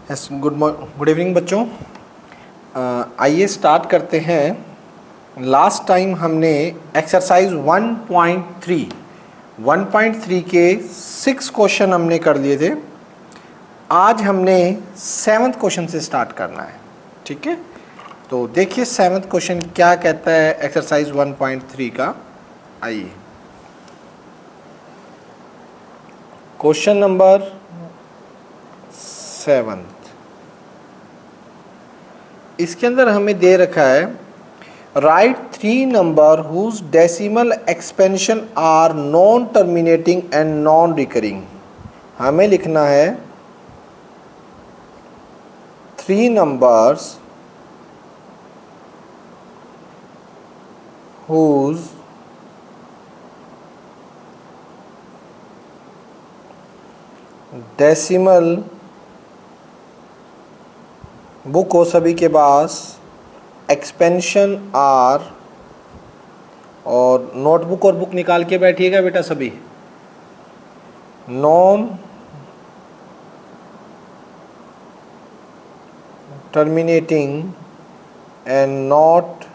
Yes, good evening बच्चों। आइए start करते हैं। लास्ट टाइम हमने एक्सरसाइज 1.3 के 6 क्वेश्चन हमने कर लिए थे। आज हमने 7th क्वेश्चन से स्टार्ट करना है। ठीक है, तो देखिए 7th क्वेश्चन क्या कहता है एक्सरसाइज 1.3 का। आइए, क्वेश्चन नंबर 7, इसके अंदर हमें दे रखा है right 3 number whose decimal expansion are non terminating and non recurring. हमें लिखना है 3 नंबर्स हुज डेसिमल, बुक हो सभी के पास, एक्सपेंशन आर, और नोटबुक और बुक निकाल के बैठिएगा बेटा सभी। Non terminating and not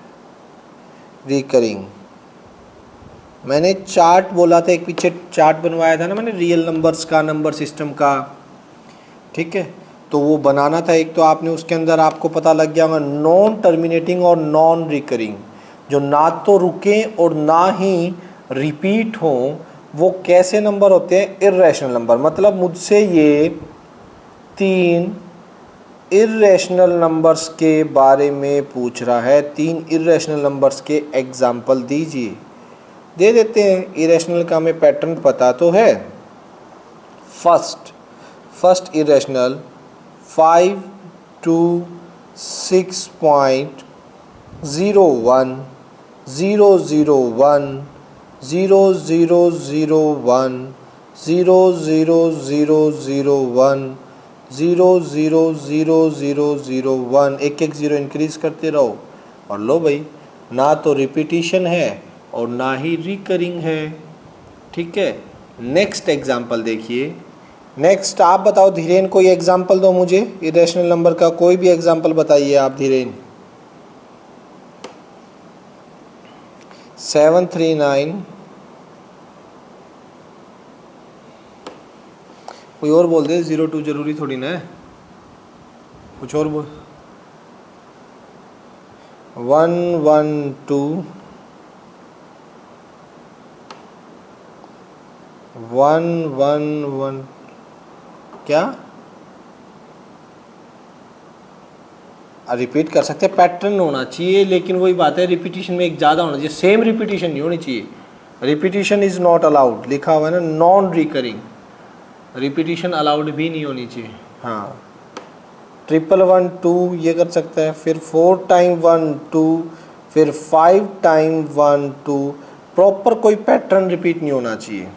recurring. मैंने चार्ट बोला था, एक पीछे चार्ट बनवाया था ना मैंने, रियल नंबर्स का, नंबर सिस्टम का। ठीक है, तो वो बनाना था एक, तो आपने उसके अंदर आपको पता लग गया होगा नॉन टर्मिनेटिंग और नॉन रिकरिंग, जो ना तो रुके और ना ही रिपीट हो, वो कैसे नंबर होते हैं? Irrational number. मतलब मुझसे ये 3 इर्रेशनल नंबर्स के बारे में पूछ रहा है। 3 इर्रेशनल नंबर्स के एग्जाम्पल दीजिए। दे देते हैं, इरेशनल का हमें पैटर्न पता तो है। फर्स्ट इरेशनल 5 to 6.01 001 00001 000001 00001 एक एक जीरो इंक्रीज करते रहो। और लो भाई, ना तो रिपीटिशन है और ना ही रिकरिंग है। ठीक है, नेक्स्ट एग्जाम्पल देखिए। नेक्स्ट आप बताओ धीरेन, कोई एग्जाम्पल दो मुझे इरेशनल नंबर का, कोई भी एग्जाम्पल बताइए आप धीरेन। 739, कोई और बोल दे। 02 जरूरी थोड़ी ना है, कुछ और बोल। 112 111 क्या रिपीट कर सकते हैं? पैटर्न होना चाहिए, लेकिन वही बात है, रिपीटिशन में एक ज़्यादा होना चाहिए, सेम रिपीटिशन नहीं होनी चाहिए। रिपीटिशन इज़ नॉट अलाउड लिखा हुआ है ना, नॉन रिकरिंग। रिपीटिशन अलाउड भी नहीं होनी चाहिए। हाँ, 111 ये कर सकता है, फिर 4 टाइम 1 2, फिर 5 टाइम 1 2। प्रॉपर कोई पैटर्न रिपीट नहीं होना चाहिए।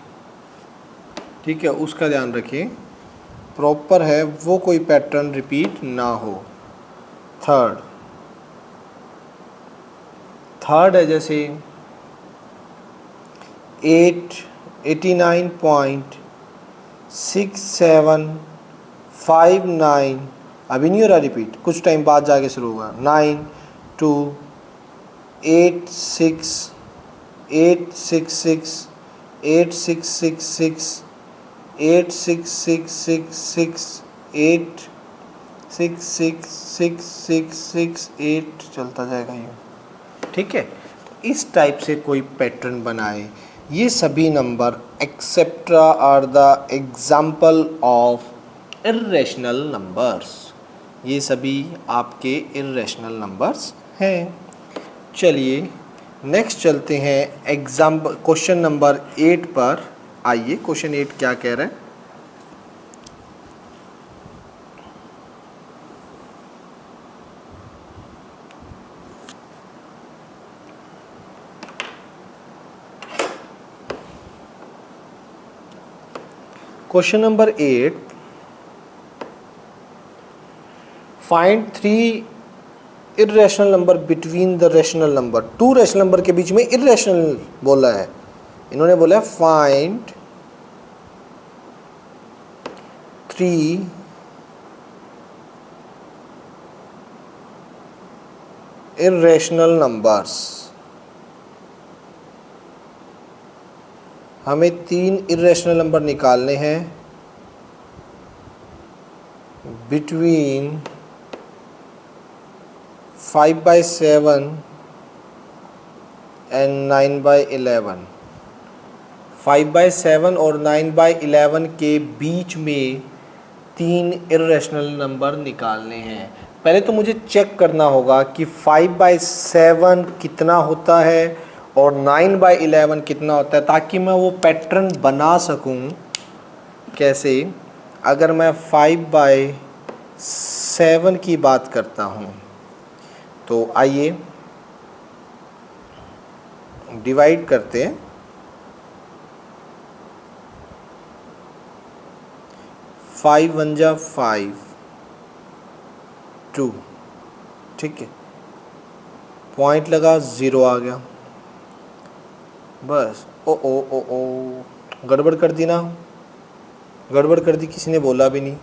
ठीक है, उसका ध्यान रखिए, प्रॉपर है वो, कोई पैटर्न रिपीट ना हो। थर्ड है जैसे 89.6759, अभी नहीं हो रहा रिपीट, कुछ टाइम बाद जाके शुरू होगा। 9 2 8 6 8 6 6 8 6 6 6 8 6 6 6 6 8 6 6 6 6 6 8 चलता जाएगा ये। ठीक है, इस टाइप से कोई पैटर्न बनाए। ये सभी number etcetera are the example of irrational numbers. ये सभी आपके इर्रेशनल नंबर्स हैं। चलिए नेक्स्ट चलते हैं एग्जाम्पल क्वेश्चन नंबर 8 पर। आइए, क्वेश्चन 8 क्या कह रहा है। Question number 8, find 3 irrational number between the rational number. 2 rational number के बीच में इर्रेशनल बोला है। इन्होंने बोला फाइंड 3 इर्रेशनल नंबर्स, हमें 3 इर्रेशनल नंबर निकालने हैं बिटवीन 5/7 एंड 9/11। 5/7 और 9/11 के बीच में 3 इर्रेशनल नंबर निकालने हैं। पहले तो मुझे चेक करना होगा कि 5/7 कितना होता है और 9/11 कितना होता है, ताकि मैं वो पैटर्न बना सकूं। कैसे? अगर मैं 5/7 की बात करता हूं तो आइए डिवाइड करते हैं। 5 1 जा 5, 2, ठीक है, पॉइंट लगा, 0 आ गया। बस ओ ओ ओ ओ गड़बड़ कर दी ना, गड़बड़ कर दी, किसी ने बोला भी नहीं।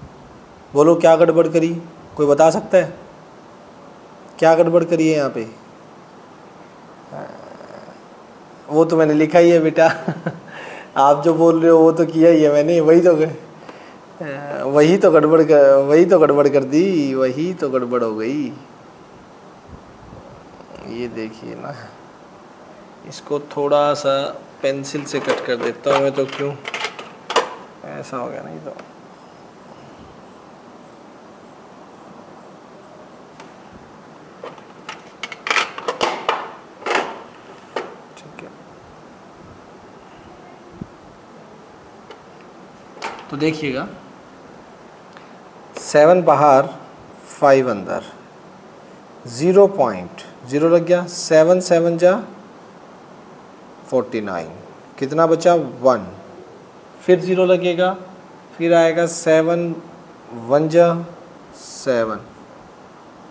बोलो क्या गड़बड़ करी, कोई बता सकता है क्या गड़बड़ करी है यहाँ पे? वो तो मैंने लिखा ही है बेटा। आप जो बोल रहे हो वो तो किया ही है मैंने, वही तो गड़बड़ कर दी, वही तो गड़बड़ हो गई। ये देखिए ना, इसको थोड़ा सा पेंसिल से कट कर देता हूँ मैं, तो क्यों ऐसा हो गया? नहीं तो ठीक है। तो देखिएगा, 7 बाहर 5 अंदर, 0.0 लग गया। 7 7 जा 49, कितना बचा? 1, फिर 0 लगेगा, फिर आएगा 7 1 जा 7,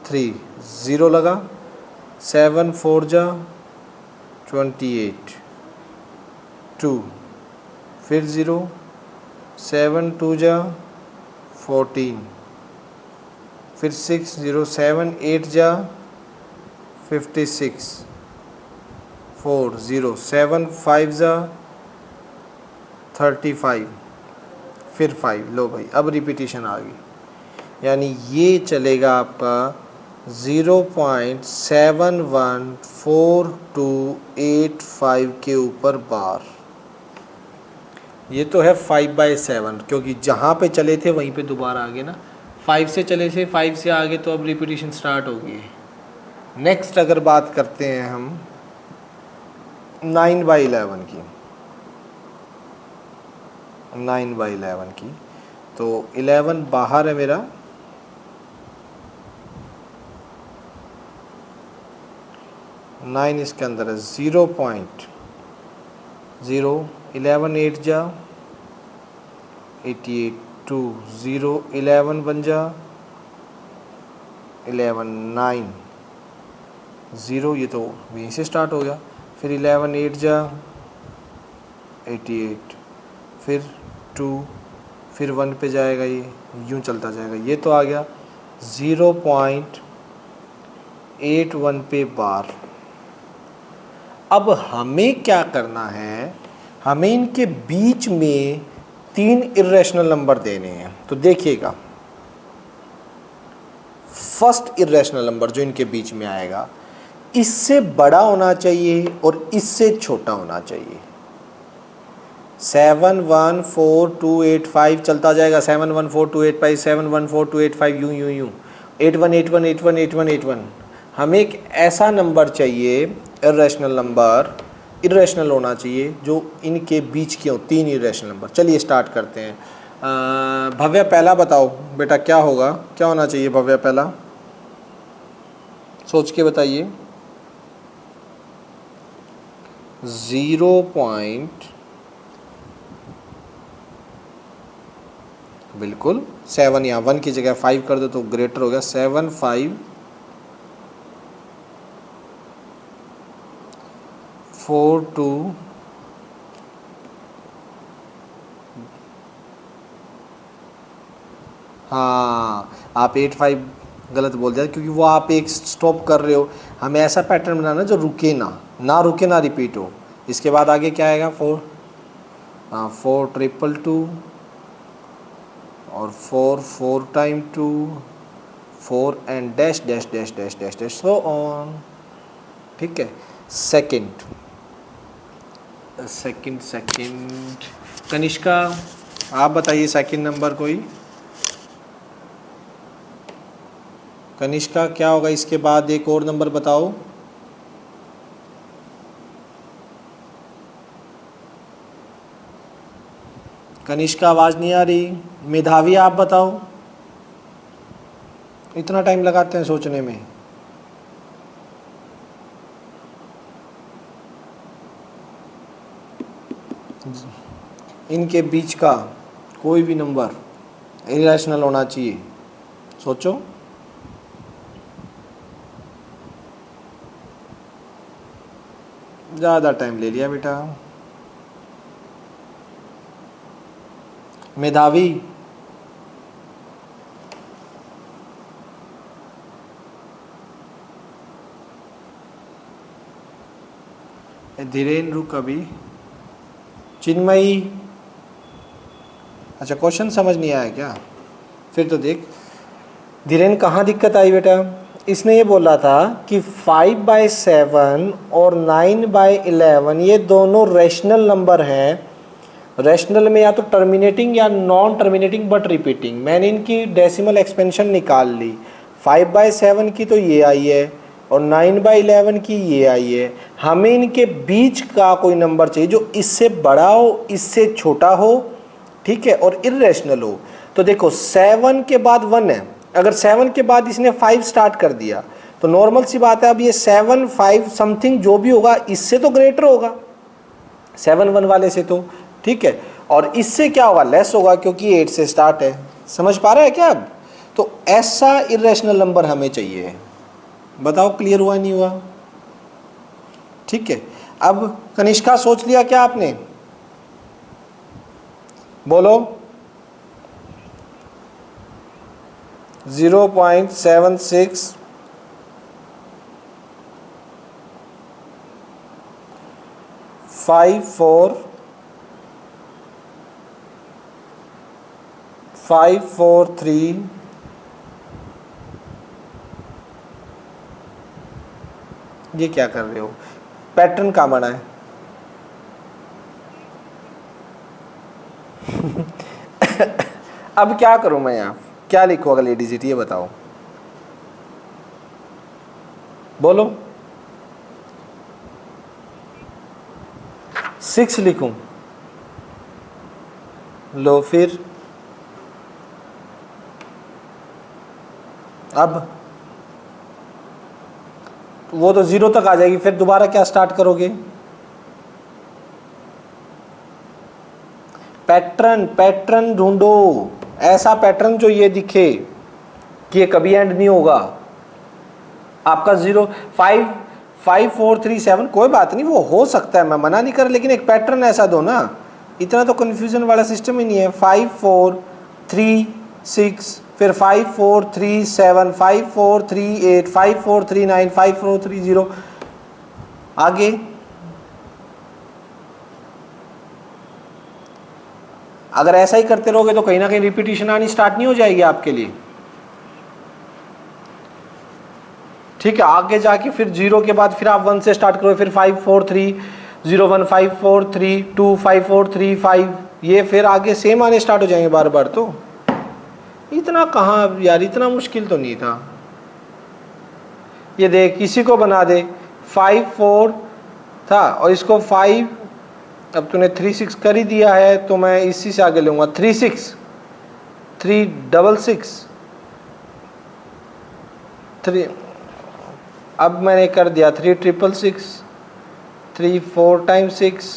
3, 0 लगा। 7 4 जा 28, 2, फिर 0, 7 2 जा 14, फिर 6 0, 7 8 जा 56, 4 0, 7 5 जा 35, फिर 5। लो भाई, अब रिपीटिशन आ गई, यानी ये चलेगा आपका 0.714285 के ऊपर बार। ये तो है 5/7, क्योंकि जहाँ पे चले थे वहीं पे दोबारा आगे ना, 5 से चले थे, 5 से आगे तो अब रिपीटिशन स्टार्ट हो गई है। नेक्स्ट अगर बात करते हैं हम 9/11 की, 9/11 की, तो 11 बाहर है मेरा, 9 इसके अंदर है। 0.0, 11 8 जा 88, 2 0, 11 1 जा 11, 9 0, ये तो वहीं से स्टार्ट हो गया। फिर 11 8 जा 88, फिर 2, फिर 1 पे जाएगा, ये यूँ चलता जाएगा। ये तो आ गया 0.81 पे बार। अब हमें क्या करना है, हमें इनके बीच में 3 इर्रेशनल नंबर देने हैं। तो देखिएगा, फर्स्ट इर्रेशनल नंबर जो इनके बीच में आएगा, इससे बड़ा होना चाहिए और इससे छोटा होना चाहिए। 7 1 4 2 8 5 चलता जाएगा, 7 1 4 2 8 5, 7 1 4 2 8 5, यूँ यूँ यूँ, 8 1 8 1 8 1 8 1 8 1। हमें एक ऐसा नंबर चाहिए, इर्रेशनल नंबर, इर्रेशनल होना चाहिए, जो इनके बीच के हो, 3 इर्रेशनल नंबर। चलिए स्टार्ट करते हैं। भव्या पहला बताओ बेटा, क्या होगा, क्या होना चाहिए भव्या? पहला सोच के बताइए। 0. बिल्कुल 7, यहाँ 1 की जगह 5 कर दो तो ग्रेटर हो गया। 7 5 4 2 हाँ, आप 8 5 गलत बोल दिया क्योंकि वो आप एक स्टॉप कर रहे हो, हमें ऐसा पैटर्न बनाना जो रुके ना रुके ना रिपीट हो। इसके बाद आगे क्या आएगा 4, हाँ 4 ट्रिपल 2 और 4 time 2 4 and dash dash dash dash dash dash so on. ठीक है, सेकंड कनिष्का आप बताइए सेकंड नंबर कोई। कनिष्का क्या होगा इसके बाद, एक और नंबर बताओ। कनिष्का आवाज़ नहीं आ रही। मेधावी आप बताओ, इतना टाइम लगाते हैं सोचने में। इनके बीच का कोई भी नंबर इरेशनल होना चाहिए, सोचो। ज़्यादा टाइम ले लिया बेटा। मेधावी धीरेन रुक अभी। चिन्मयी, अच्छा क्वेश्चन समझ नहीं आया क्या? फिर तो देख धीरेन कहाँ दिक्कत आई बेटा। इसने ये बोला था कि 5/7 और 9/11 ये दोनों रेशनल नंबर हैं। रेशनल में या तो टर्मिनेटिंग या नॉन टर्मिनेटिंग बट रिपीटिंग। मैंने इनकी डेसिमल एक्सपेंशन निकाल ली। 5/7 की तो ये आई है और 9/11 की ये आई है। हमें इनके बीच का कोई नंबर चाहिए जो इससे बड़ा हो, इससे छोटा हो, ठीक है, और इर्रेशनल हो। तो देखो 7 के बाद 1 है, अगर 7 के बाद इसने 5 स्टार्ट कर दिया तो नॉर्मल सी बात है अब ये 7 5 समथिंग जो भी होगा इससे तो ग्रेटर होगा 7 1 वाले से तो, ठीक है, और इससे क्या होगा लेस होगा क्योंकि 8 से स्टार्ट है। समझ पा रहा है क्या अब? तो ऐसा इर्रेशनल नंबर हमें चाहिए। बताओ क्लियर हुआ नहीं हुआ? ठीक है, अब कनिष्का सोच लिया क्या आपने? बोलो। 0.76 54 543 ये क्या कर रहे हो? पैटर्न कहाँ बना है? अब क्या करूं मैं यहाँ, क्या लिखूं अगली डिजिट ये बताओ, बोलो। 6 लिखूं? लो फिर अब वो तो 0 तक आ जाएगी, फिर दोबारा क्या स्टार्ट करोगे? पैटर्न ढूंढो, ऐसा पैटर्न जो ये दिखे कि ये कभी एंड नहीं होगा। आपका 0 5 5 4 3 7 कोई बात नहीं, वो हो सकता है, मैं मना नहीं कर, लेकिन एक पैटर्न ऐसा दो ना। इतना तो कंफ्यूजन वाला सिस्टम ही नहीं है। 5 4 3 6 फिर 5 4 3 7 5 4 3 8 5 4 3 9 5 4 3 0 आगे। अगर ऐसा ही करते रहोगे तो कहीं ना कहीं रिपीटिशन आनी स्टार्ट नहीं हो जाएगी आपके लिए? ठीक है, आगे जाके फिर 0 के बाद फिर आप 1 से स्टार्ट करो, फिर 5 4 3 0 1 5 4 3 2 5 4 3 5 ये फिर आगे सेम आने स्टार्ट हो जाएंगे बार बार। तो इतना कहाँ यार, इतना मुश्किल तो नहीं था। ये देख इसी को बना दे, 5 4 था और इसको 5, अब तूने 3 6 कर ही दिया है तो मैं इसी से आगे लूँगा। 3 6 3 6 6 3, अब मैंने कर दिया 3 6 6 3 4 टाइम 6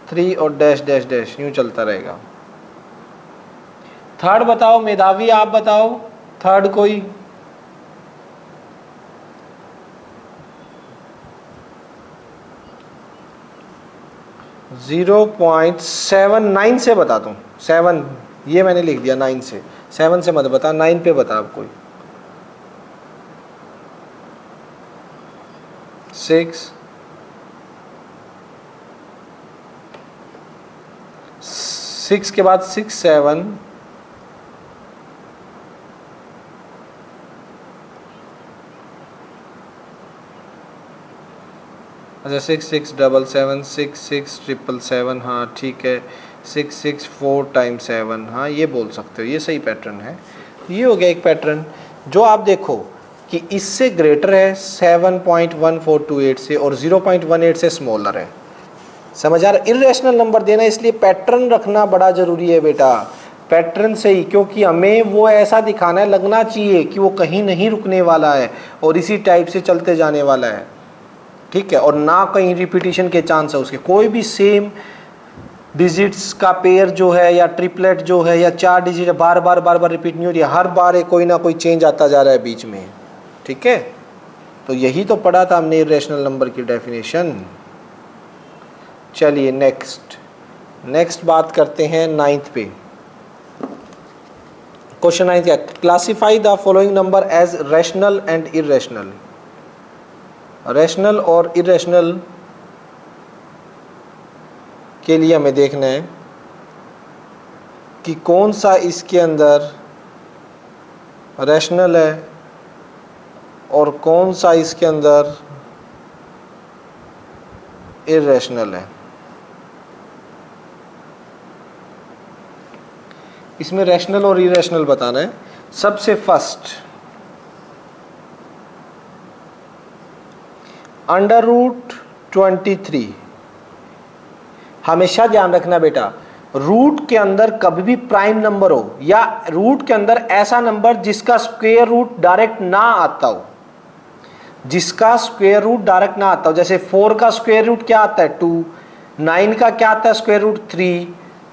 3 और डैश डैश डैश, यूँ चलता रहेगा। थर्ड बताओ मेधावी, आप बताओ थर्ड कोई। ज़ीरो 0.79 से बता दूं। 7 ये मैंने लिख दिया, 9 से, 7 से मत बता, 9 पे बता आप कोई। 6 6 के बाद 6 7 अच्छा 6 6 7 7 6 6 7 7 हाँ ठीक है 6 6 4 टाइम्स 7 हाँ ये बोल सकते हो, ये सही पैटर्न है। ये हो गया एक पैटर्न जो आप देखो कि इससे ग्रेटर है 7.1428 से और 0.18 से स्मॉलर है। समझ आ रहा? इर्रेशनल नंबर देना, इसलिए पैटर्न रखना बड़ा ज़रूरी है बेटा, पैटर्न से ही, क्योंकि हमें वो ऐसा दिखाना है, लगना चाहिए कि वो कहीं नहीं रुकने वाला है और इसी टाइप से चलते जाने वाला है, ठीक है, और ना कहीं रिपीटिशन के चांस है उसके। कोई भी सेम डिजिट्स का पेयर जो है या ट्रिपलेट जो है या 4 डिजिट बार बार रिपीट नहीं हो रही है, हर बार कोई ना कोई चेंज आता जा रहा है बीच में, ठीक है। तो यही तो पढ़ा था हमने इर्रेशनल नंबर की डेफिनेशन। चलिए नेक्स्ट बात करते हैं 9th पे। क्वेश्चन 9 क्या, classify the following number as rational and irrational. Rational और इर्रेशनल के लिए हमें देखना है कि कौन सा इसके अंदर रैशनल है और कौन सा इसके अंदर इर्रेशनल है। इसमें रैशनल और इरेशनल बताना है। सबसे फर्स्ट √23। हमेशा ध्यान रखना बेटा, रूट के अंदर कभी भी प्राइम नंबर हो या रूट के अंदर ऐसा नंबर जिसका स्क्वायर रूट डायरेक्ट ना आता हो, जिसका स्क्वायर रूट डायरेक्ट ना आता हो, जैसे 4 का स्क्वायर रूट क्या आता है 2, 9 का क्या आता है स्क्वायर रूट 3,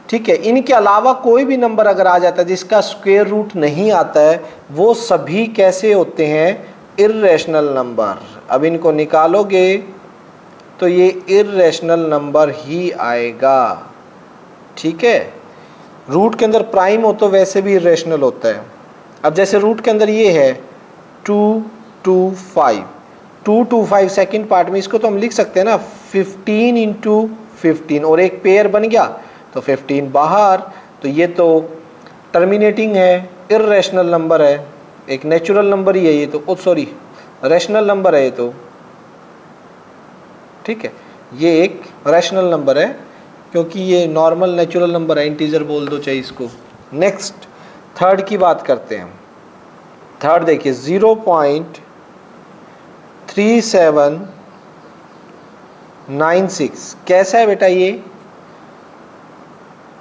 ठीक है। इनके अलावा कोई भी नंबर अगर आ जाता है जिसका स्क्वायर रूट नहीं आता है, वो सभी कैसे होते हैं, इर्रेशनल नंबर। अब इनको निकालोगे तो ये इर्रेशनल नंबर ही आएगा, ठीक है। रूट के अंदर प्राइम हो तो वैसे भी इर्रेशनल होता है। अब जैसे रूट के अंदर ये है 225, 225 सेकेंड पार्ट में इसको तो हम लिख सकते हैं ना 15 × 15 और एक पेयर बन गया तो 15 बाहर, तो ये तो टर्मिनेटिंग है, इर्रेशनल नंबर है, एक नेचुरल नंबर ही है ये तो, सॉरी रैशनल नंबर है ये तो, ठीक है। ये एक रैशनल नंबर है क्योंकि ये नॉर्मल नेचुरल नंबर है, इंटीजर बोल दो चाहे इसको। नेक्स्ट थर्ड की बात करते हैं। थर्ड देखिए 0.3796 कैसा है बेटा, ये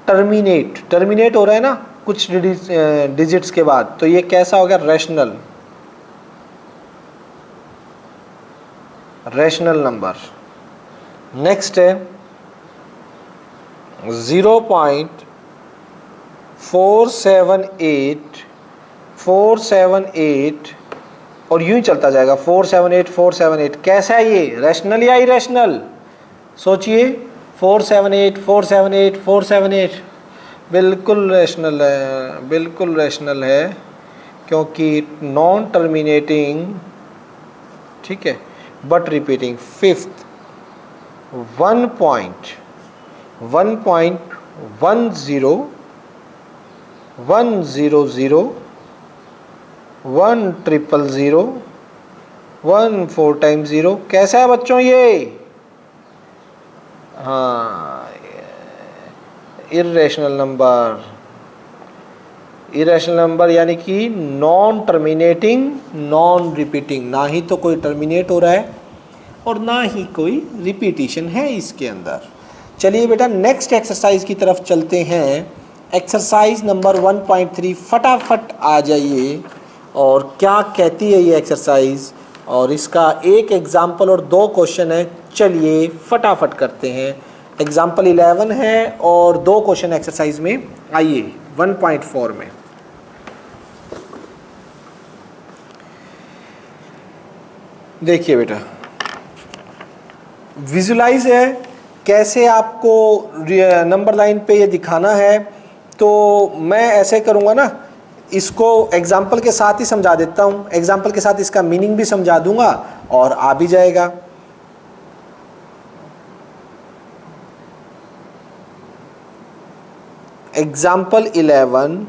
टर्मिनेट हो रहा है ना कुछ डिजिट्स के बाद, तो ये कैसा हो गया, रैशनल नंबर। नेक्स्ट है 0.478 और यूं ही चलता जाएगा 478 कैसा है ये, रैशनल या इरेशनल, सोचिए। 478 बिल्कुल रैशनल है क्योंकि नॉन टर्मिनेटिंग, ठीक है, बट रिपीटिंग। फिफ्थ 1.10 100 100 1 टाइम्स 0 कैसा है बच्चों ये, हाँ इर्रेशनल नंबर यानी कि नॉन टर्मिनेटिंग नॉन रिपीटिंग, ना ही तो कोई टर्मिनेट हो रहा है और ना ही कोई रिपीटिशन है इसके अंदर। चलिए बेटा नेक्स्ट एक्सरसाइज की तरफ चलते हैं। एक्सरसाइज नंबर 1.3 फटाफट आ जाइए और क्या कहती है ये एक्सरसाइज, और इसका एक एग्जाम्पल और 2 क्वेश्चन है। चलिए फटाफट करते हैं। एग्जाम्पल 11 है और 2 क्वेश्चन एक्सरसाइज में। आइए 1.4 में देखिए बेटा, विजुलाइज है कैसे आपको नंबर लाइन पे ये दिखाना है। तो मैं ऐसे करूँगा ना, इसको एग्जाम्पल के साथ ही समझा देता हूँ, एग्जाम्पल के साथ इसका मीनिंग भी समझा दूंगा और आ भी जाएगा। एग्जाम्पल 11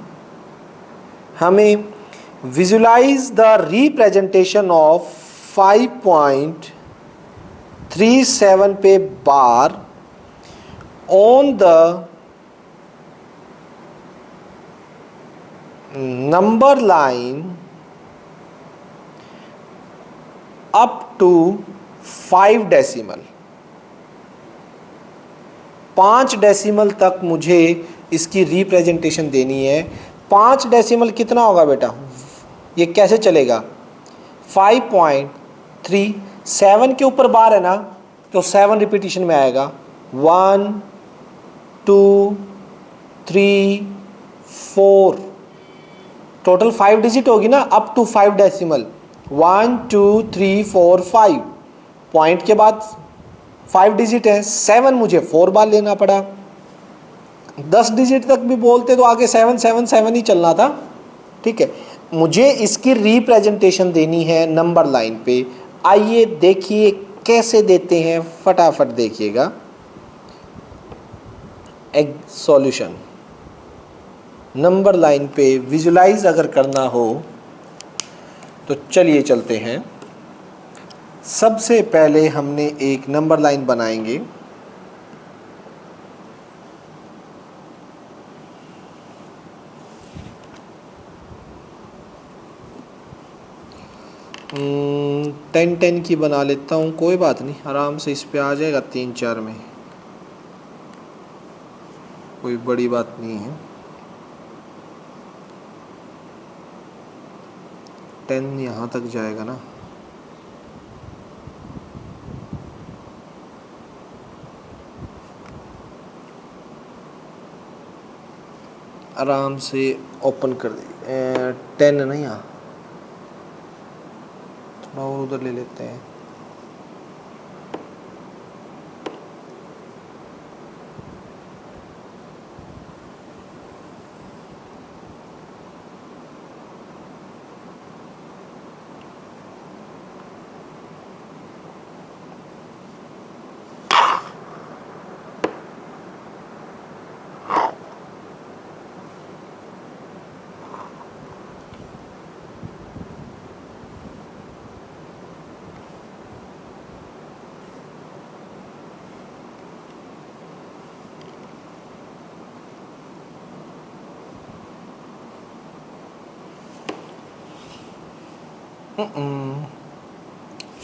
हमें विजुलाइज द रिप्रेजेंटेशन ऑफ 5.37 पे bar on the number line up to 5 decimal. 5 decimal तक मुझे इसकी रिप्रेजेंटेशन देनी है। 5 डेसिमल कितना होगा बेटा, ये कैसे चलेगा? 5.37 के ऊपर बार है ना, तो 7 रिपीटिशन में आएगा। 1 2 3 4, टोटल 5 डिजिट होगी ना, अप टू 5 डेसिमल। 1 2 3 4 5, पॉइंट के बाद 5 डिजिट है, 7 मुझे 4 बार लेना पड़ा। 10 डिजिट तक भी बोलते तो आगे 7 7 7 ही चलना था। ठीक है, मुझे इसकी रिप्रेजेंटेशन देनी है नंबर लाइन पे। आइए देखिए कैसे देते हैं, फटाफट देखिएगा। एक सॉल्यूशन नंबर लाइन पे विजुलाइज अगर करना हो तो चलिए चलते हैं। सबसे पहले हमने एक नंबर लाइन बनाएंगे। टेन 10 की बना लेता हूँ, कोई बात नहीं, आराम से इस पे आ जाएगा 3 4 में, कोई बड़ी बात नहीं है। 10 यहाँ तक जाएगा ना। आराम से ओपन कर दे। 10 है ना यहाँ, थोड़ा और उधर ले लेते हैं।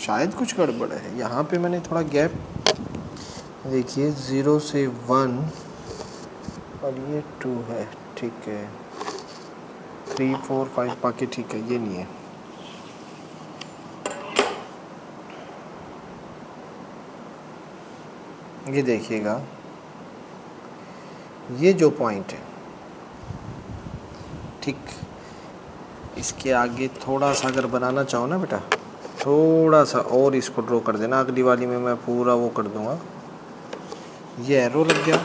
शायद कुछ गड़बड़ है यहाँ पे। मैंने थोड़ा गैप, देखिए 0 से 1 और ये 2 है। ठीक है, 3 4 5 बाकी ठीक है, ये नहीं है। ये देखिएगा, ये जो पॉइंट है, ठीक, इसके आगे थोड़ा सा अगर बनाना चाहो ना बेटा, थोड़ा सा और इसको ड्रॉ कर देना। अगली वाली में मैं पूरा वो कर दूंगा। ये एरो लग गया,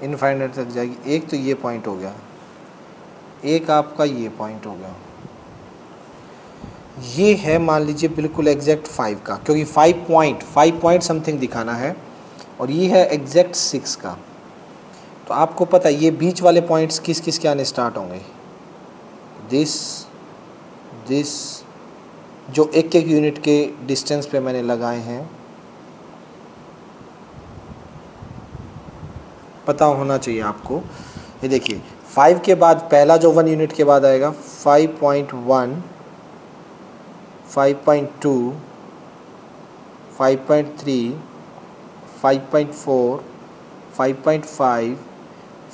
इनफाइनाइट तक जाएगी। एक तो ये पॉइंट हो गया, एक आपका ये पॉइंट हो गया। ये है मान लीजिए बिल्कुल एग्जैक्ट 5 का, क्योंकि 5 पॉइंट समथिंग दिखाना है, और ये है एग्जैक्ट 6 का। तो आपको पता है ये बीच वाले पॉइंट्स किस किस के आने स्टार्ट होंगे। दिस जो एक एक यूनिट के डिस्टेंस पे मैंने लगाए हैं, पता होना चाहिए आपको। ये देखिए 5 के बाद पहला जो 1 यूनिट के बाद आएगा 5.1, 5.2, 5.3, 5.4, 5.5,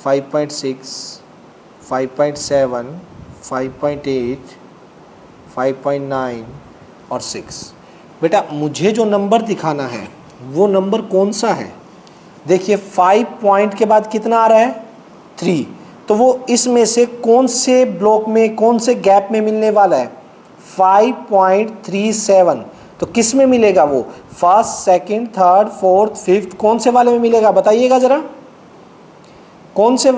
5.6, 5.7, 5.8, 5.9 और 6। बेटा मुझे जो नंबर दिखाना है वो नंबर कौन सा है? देखिए 5 पॉइंट के बाद कितना आ रहा है? 3। तो वो इसमें से कौन से ब्लॉक में, कौन से गैप में मिलने वाला है? 5.37। तो किस में मिलेगा वो? First, second, third, fourth, fifth, कौन से वाले में मिलेगा बताइएगा ज़रा, कौन से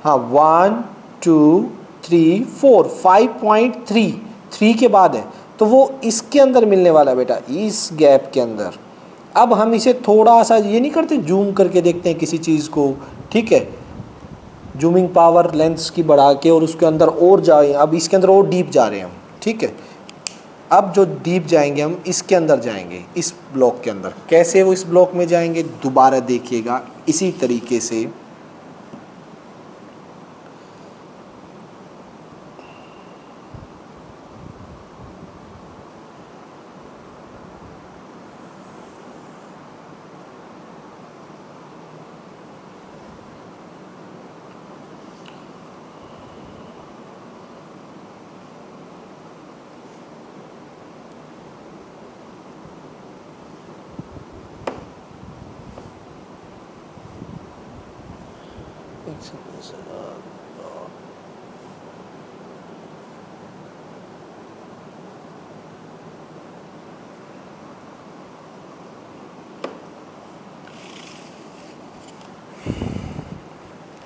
हाँ 1 2 3 4, 5.3 के बाद है, तो वो इसके अंदर मिलने वाला है बेटा, इस गैप के अंदर। अब हम इसे थोड़ा सा ये नहीं करते, जूम करके देखते हैं किसी चीज़ को, ठीक है। जूमिंग पावर लेंस की बढ़ा के और उसके अंदर और जाए, अब इसके अंदर और डीप जा रहे हैं हम, ठीक है। अब जो डीप जाएंगे हम इसके अंदर जाएंगे, इस ब्लॉक के अंदर। कैसे वो इस ब्लॉक में जाएंगे दोबारा देखिएगा इसी तरीके से।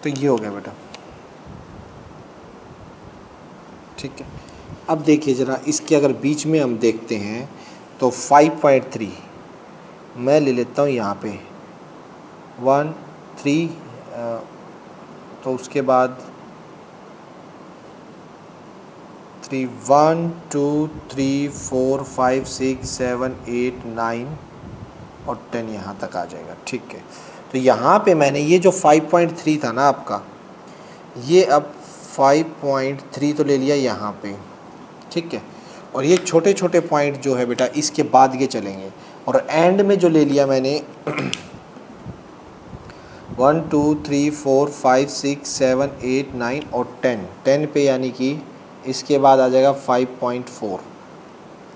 तो ये हो गया बेटा, ठीक है। अब देखिए ज़रा इसके अगर बीच में हम देखते हैं तो 5.3 मैं ले लेता हूँ यहाँ पे 1 3, तो उसके बाद 3 1 2 3 4 5 6 7 8 9 और 10 यहाँ तक आ जाएगा, ठीक है। तो यहाँ पे मैंने ये जो 5.3 था ना आपका, ये अब 5.3 तो ले लिया यहाँ पे, ठीक है। और ये छोटे छोटे पॉइंट जो है बेटा इसके बाद ये चलेंगे, और एंड में जो ले लिया मैंने 1 2 3 4 5 6 7 8 9 और 10 पे, यानी कि इसके बाद आ जाएगा 5.4।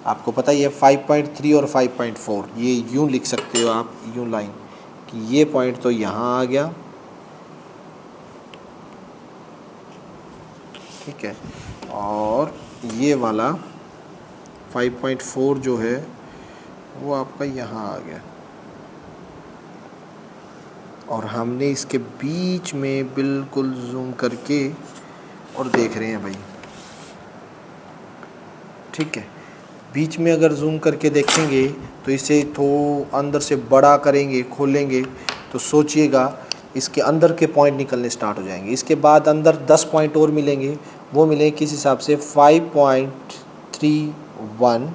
आपको पता ही है 5.3 और 5.4 ये यूँ लिख सकते हो आप, यूँ लाइन कि ये पॉइंट तो यहाँ आ गया, ठीक है। और ये वाला 5.4 जो है वो आपका यहाँ आ गया, और हमने इसके बीच में बिल्कुल जूम करके और देख रहे हैं भाई, ठीक है। बीच में अगर जूम करके देखेंगे तो इसे तो अंदर से बड़ा करेंगे, खोलेंगे, तो सोचिएगा इसके अंदर के पॉइंट निकलने स्टार्ट हो जाएंगे। इसके बाद अंदर 10 पॉइंट और मिलेंगे, वो मिलेंगे किस हिसाब से 5.31,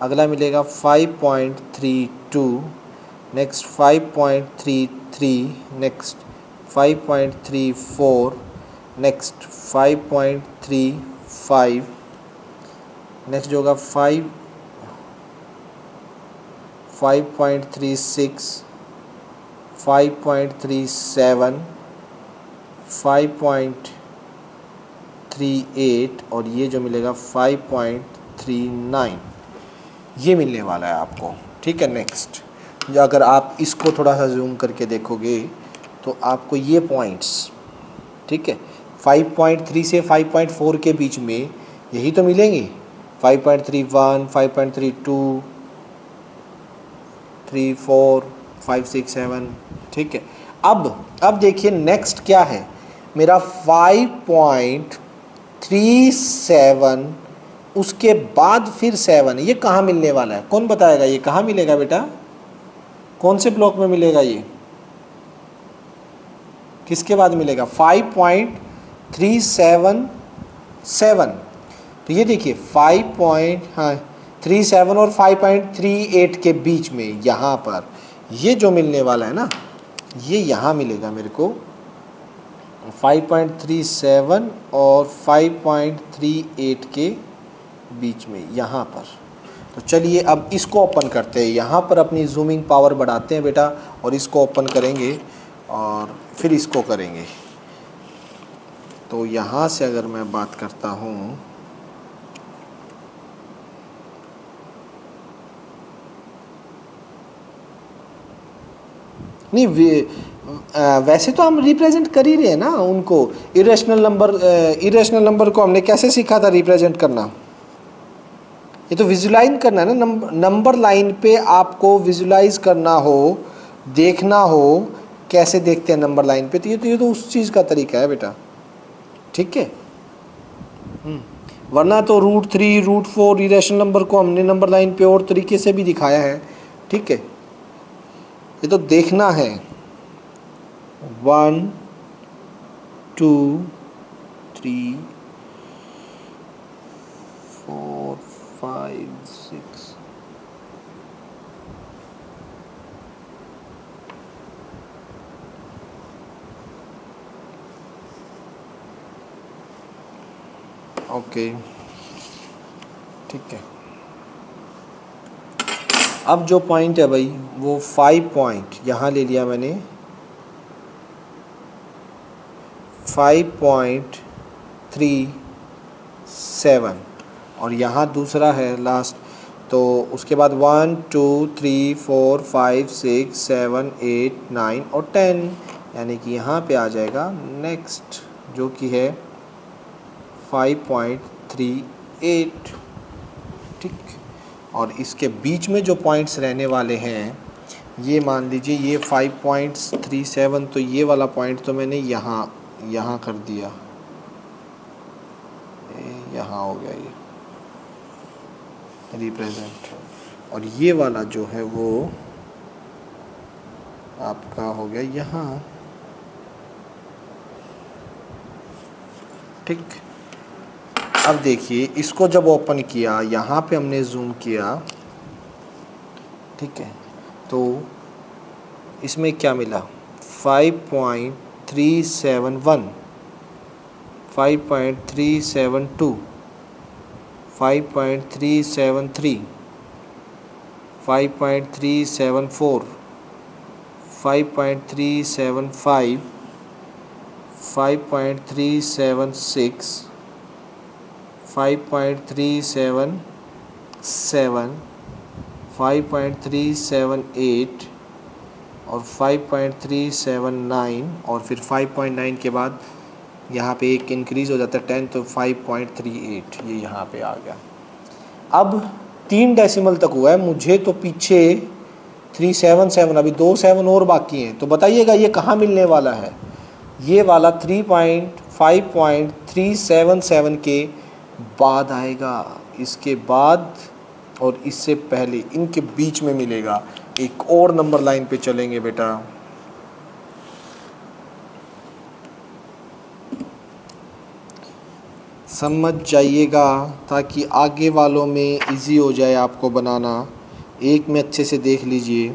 अगला मिलेगा 5.32, नेक्स्ट 5.33, नेक्स्ट 5.34, नेक्स्ट 5.35, नेक्स्ट जो होगा 5.36, 5.37, 5.38 और ये जो मिलेगा 5.39, ये मिलने वाला है आपको, ठीक है। नेक्स्ट अगर आप इसको थोड़ा सा जूम करके देखोगे तो आपको ये पॉइंट्स, ठीक है, 5.3 से 5.4 के बीच में यही तो मिलेंगे, 5.31, 5.32, 3 4 5 6 7, ठीक है। अब देखिए नेक्स्ट क्या है मेरा 5.37, उसके बाद फिर 7, ये कहाँ मिलने वाला है, कौन बताएगा ये कहाँ मिलेगा बेटा, कौन से ब्लॉक में मिलेगा ये, किसके बाद मिलेगा 5.377। तो ये देखिए 5.37 और 5.38 के बीच में यहाँ पर ये जो मिलने वाला है ना, ये यहाँ मिलेगा मेरे को 5.37 और 5.38 के बीच में यहाँ पर। तो चलिए अब इसको ओपन करते हैं, यहाँ पर अपनी जूमिंग पावर बढ़ाते हैं बेटा, और इसको ओपन करेंगे और फिर इसको करेंगे। तो यहाँ से अगर मैं बात करता हूँ, नहीं वैसे तो हम रिप्रेजेंट कर ही रहे हैं ना उनको, इरेशनल नंबर को हमने कैसे सीखा था रिप्रेजेंट करना, ये तो विजुलाइज करना है ना, नंबर लाइन पे आपको विजुलाइज करना हो, देखना हो कैसे देखते हैं नंबर लाइन पे, तो ये तो उस चीज़ का तरीका है बेटा, ठीक है। वरना तो √3 √4 इरेशनल नंबर को हमने नंबर लाइन पे और तरीके से भी दिखाया है, ठीक है। ये तो देखना है 1 2 3 4 5 6 ओके ठीक है। अब जो पॉइंट है भाई वो 5 पॉइंट यहाँ ले लिया मैंने, 5.37 और यहाँ दूसरा है लास्ट, तो उसके बाद 1 2 3 4 5 6 7 8 9 और 10, यानी कि यहाँ पे आ जाएगा नेक्स्ट जो कि है 5.38। ठीक, और इसके बीच में जो पॉइंट्स रहने वाले हैं ये मान लीजिए ये 5.37, तो ये वाला पॉइंट तो मैंने यहाँ कर दिया, यहाँ हो गया ये रिप्रेजेंट, और ये वाला जो है वो आपका हो गया यहाँ। ठीक, अब देखिए इसको जब ओपन किया यहाँ पे हमने जूम किया, ठीक है, तो इसमें क्या मिला 5.371 5.372 5.373 5.374 5.375 5.376 5.377 5.378 और 5.379 और फिर 5.9 के बाद यहाँ पे एक इंक्रीज़ हो जाता है 10, तो 5.38 ये यहाँ पे आ गया। अब 3 डेसिमल तक हुआ है, मुझे तो पीछे 377, अभी 2 7 और बाकी हैं, तो बताइएगा ये कहाँ मिलने वाला है। ये वाला 5.377 के बाद आएगा, इसके बाद और इससे पहले इनके बीच में मिलेगा। एक और नंबर लाइन पे चलेंगे बेटा, समझ जाइएगा ताकि आगे वालों में इजी हो जाए आपको बनाना। एक में अच्छे से देख लीजिए।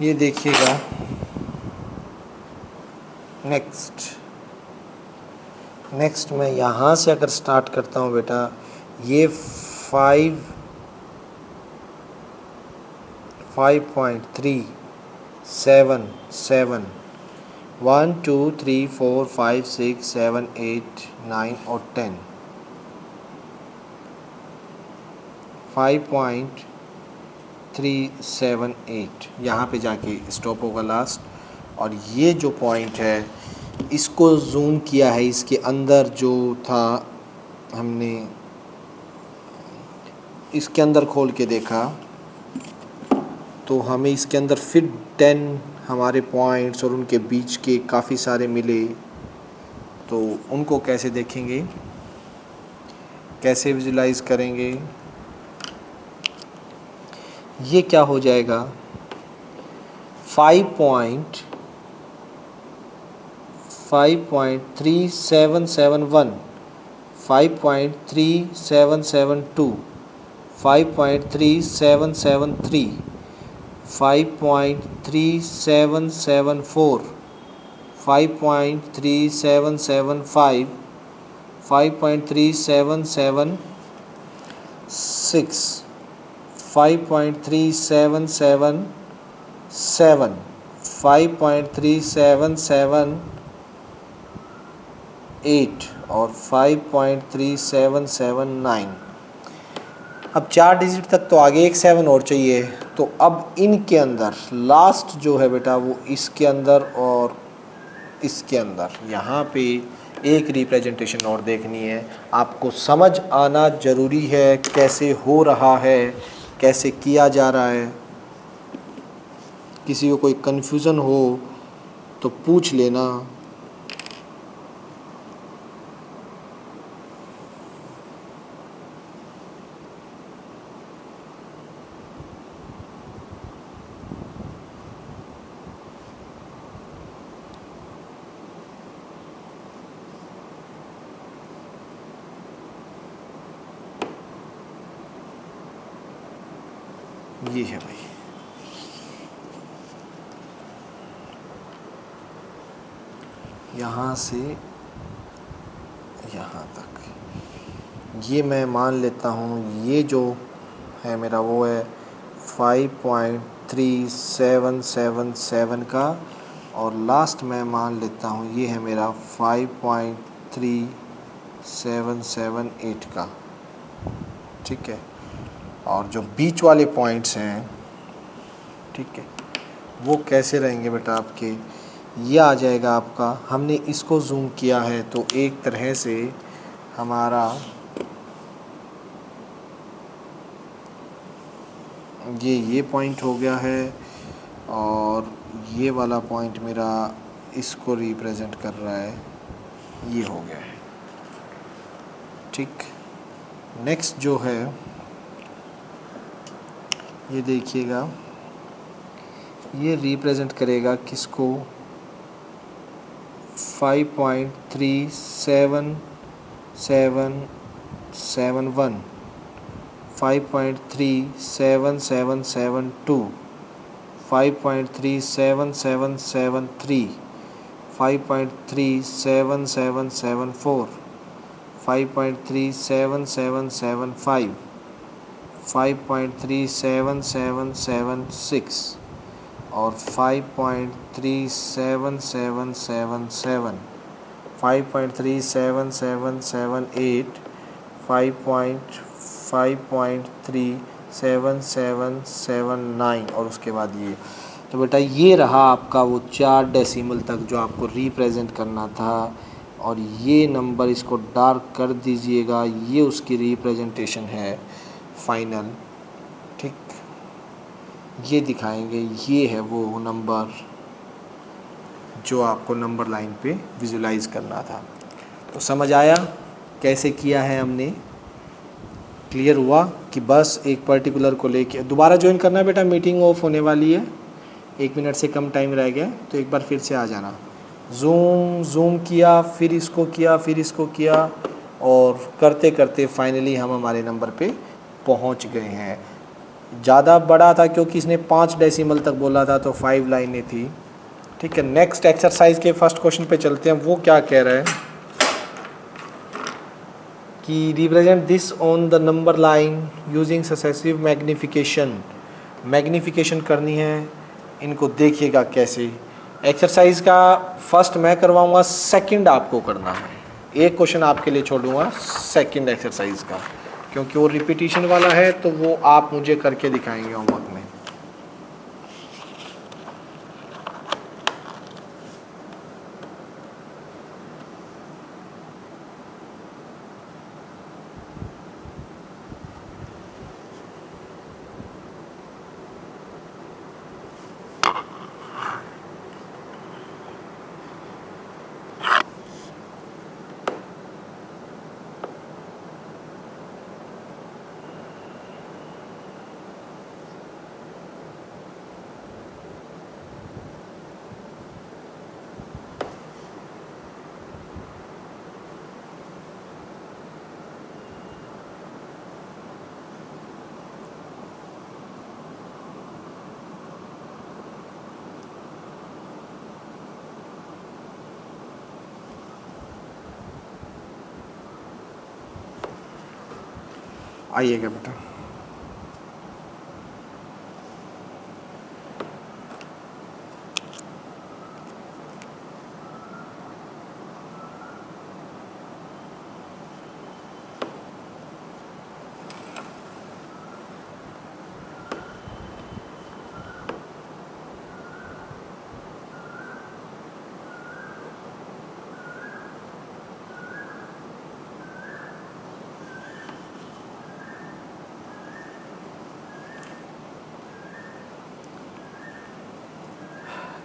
ये देखिएगा, नेक्स्ट मैं यहाँ से अगर स्टार्ट करता हूँ बेटा, ये 5.377 1 2 3 4 5 6 7 8 9 और 10 5.378 यहाँ पे जाके स्टॉप होगा लास्ट। और ये जो पॉइंट है इसको जूम किया है, इसके अंदर जो था हमने इसके अंदर खोल के देखा तो हमें इसके अंदर फिर 10 हमारे पॉइंट्स और उनके बीच के काफ़ी सारे मिले। तो उनको कैसे देखेंगे, कैसे विजुलाइज करेंगे, ये क्या हो जाएगा 5.3771 5.3772 5.3773 5.3774 5.3775 5.3776 5.3777 5.3778 और 5.3779। अब 4 डिजिट तक तो आगे एक 7 और चाहिए। तो अब इनके अंदर लास्ट जो है बेटा वो इसके अंदर और इसके अंदर, यहाँ पे एक रिप्रेजेंटेशन और देखनी है। आपको समझ आना ज़रूरी है कैसे हो रहा है, कैसे किया जा रहा है। किसी को कोई कन्फ्यूज़न हो तो पूछ लेना। ये है भाई, यहाँ से यहाँ तक ये मैं मान लेता हूँ। ये जो है मेरा वो है 5.3777 का, और लास्ट मैं मान लेता हूँ ये है मेरा 5.3778 का। ठीक है, और जो बीच वाले पॉइंट्स हैं, ठीक है, वो कैसे रहेंगे बेटा आपके, ये आ जाएगा आपका। हमने इसको जूम किया है तो एक तरह से हमारा ये पॉइंट हो गया है, और ये वाला पॉइंट मेरा इसको रिप्रेजेंट कर रहा है, ये हो गया है। ठीक, नेक्स्ट जो है ये देखिएगा, ये रिप्रेजेंट करेगा किसको, 5.37771, 5.37772, 5.37773, 5.37774, 5.37775, 5.37776 और 5.37777, 5.37778, 5.37779 और उसके बाद ये। तो बेटा ये रहा आपका वो 4 डेसिमल तक जो आपको रिप्रेजेंट करना था, और ये नंबर इसको डार्क कर दीजिएगा, ये उसकी रिप्रेजेंटेशन है फाइनल। ठीक, ये दिखाएंगे, ये है वो नंबर जो आपको नंबर लाइन पे विजुलाइज करना था। तो समझ आया कैसे किया है हमने, क्लियर हुआ कि बस एक पर्टिकुलर को लेके दोबारा ज्वाइन करना है बेटा, मीटिंग ऑफ होने वाली है, 1 मिनट से कम टाइम रह गया, तो एक बार फिर से आ जाना। जूम किया, फिर इसको किया, फिर इसको किया, और करते करते फाइनली हम हमारे नंबर पे पहुंच गए हैं। ज़्यादा बड़ा था क्योंकि इसने 5 डेसिमल तक बोला था, तो 5 लाइनें थी। ठीक है, नेक्स्ट एक्सरसाइज के फर्स्ट क्वेश्चन पे चलते हैं। वो क्या कह रहा है कि represent this on the number line using successive magnification. Magnification करनी है, इनको देखिएगा कैसे। एक्सरसाइज का फर्स्ट मैं करवाऊंगा, सेकंड आपको करना है। एक क्वेश्चन आपके लिए छोड़ूंगा सेकंड एक्सरसाइज का, क्योंकि वो रिपीटिशन वाला है, तो वो आप मुझे करके दिखाएंगे होमवर्क में। आइएगा बेटा।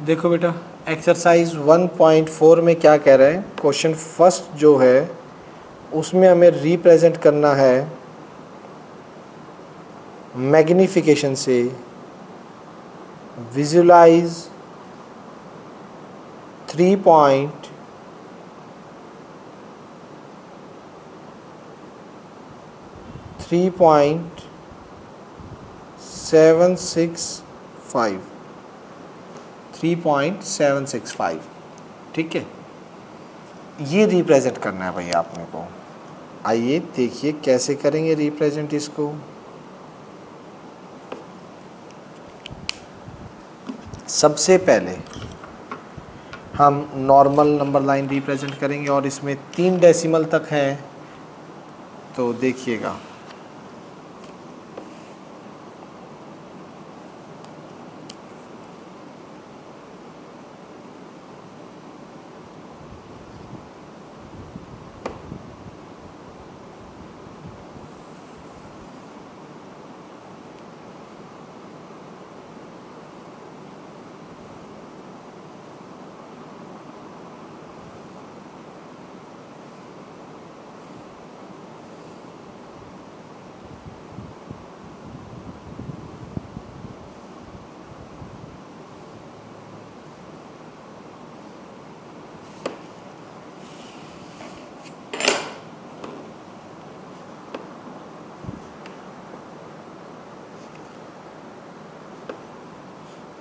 देखो बेटा, एक्सरसाइज 1.4 में क्या कह रहा है, क्वेश्चन फर्स्ट जो है उसमें हमें रिप्रेजेंट करना है मैग्निफिकेशन से। विजुलाइज 3.765 ठीक है, ये रिप्रेजेंट करना है भाई आपने को। आइए देखिए कैसे करेंगे रिप्रेजेंट इसको। सबसे पहले हम नॉर्मल नंबर लाइन रिप्रेजेंट करेंगे और इसमें 3 डेसिमल तक है, तो देखिएगा।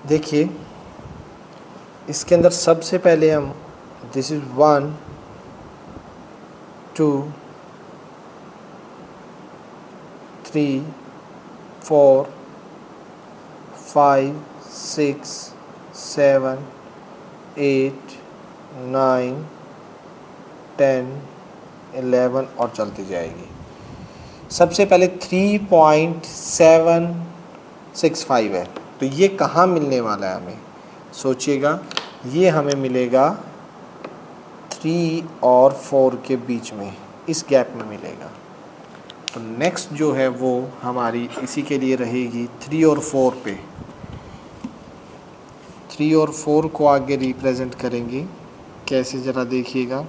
देखिए इसके अंदर सबसे पहले हम दिस इज 1 2 3 4 5 6 7 8 9 10 11 और चलती जाएगी। सबसे पहले 3.765 है, तो ये कहाँ मिलने वाला है हमें, सोचिएगा। ये हमें मिलेगा 3 और 4 के बीच में, इस गैप में मिलेगा। तो नेक्स्ट जो है वो हमारी इसी के लिए रहेगी 3 और 4 पे। 3 और 4 को आगे रिप्रेजेंट करेंगे कैसे, ज़रा देखिएगा।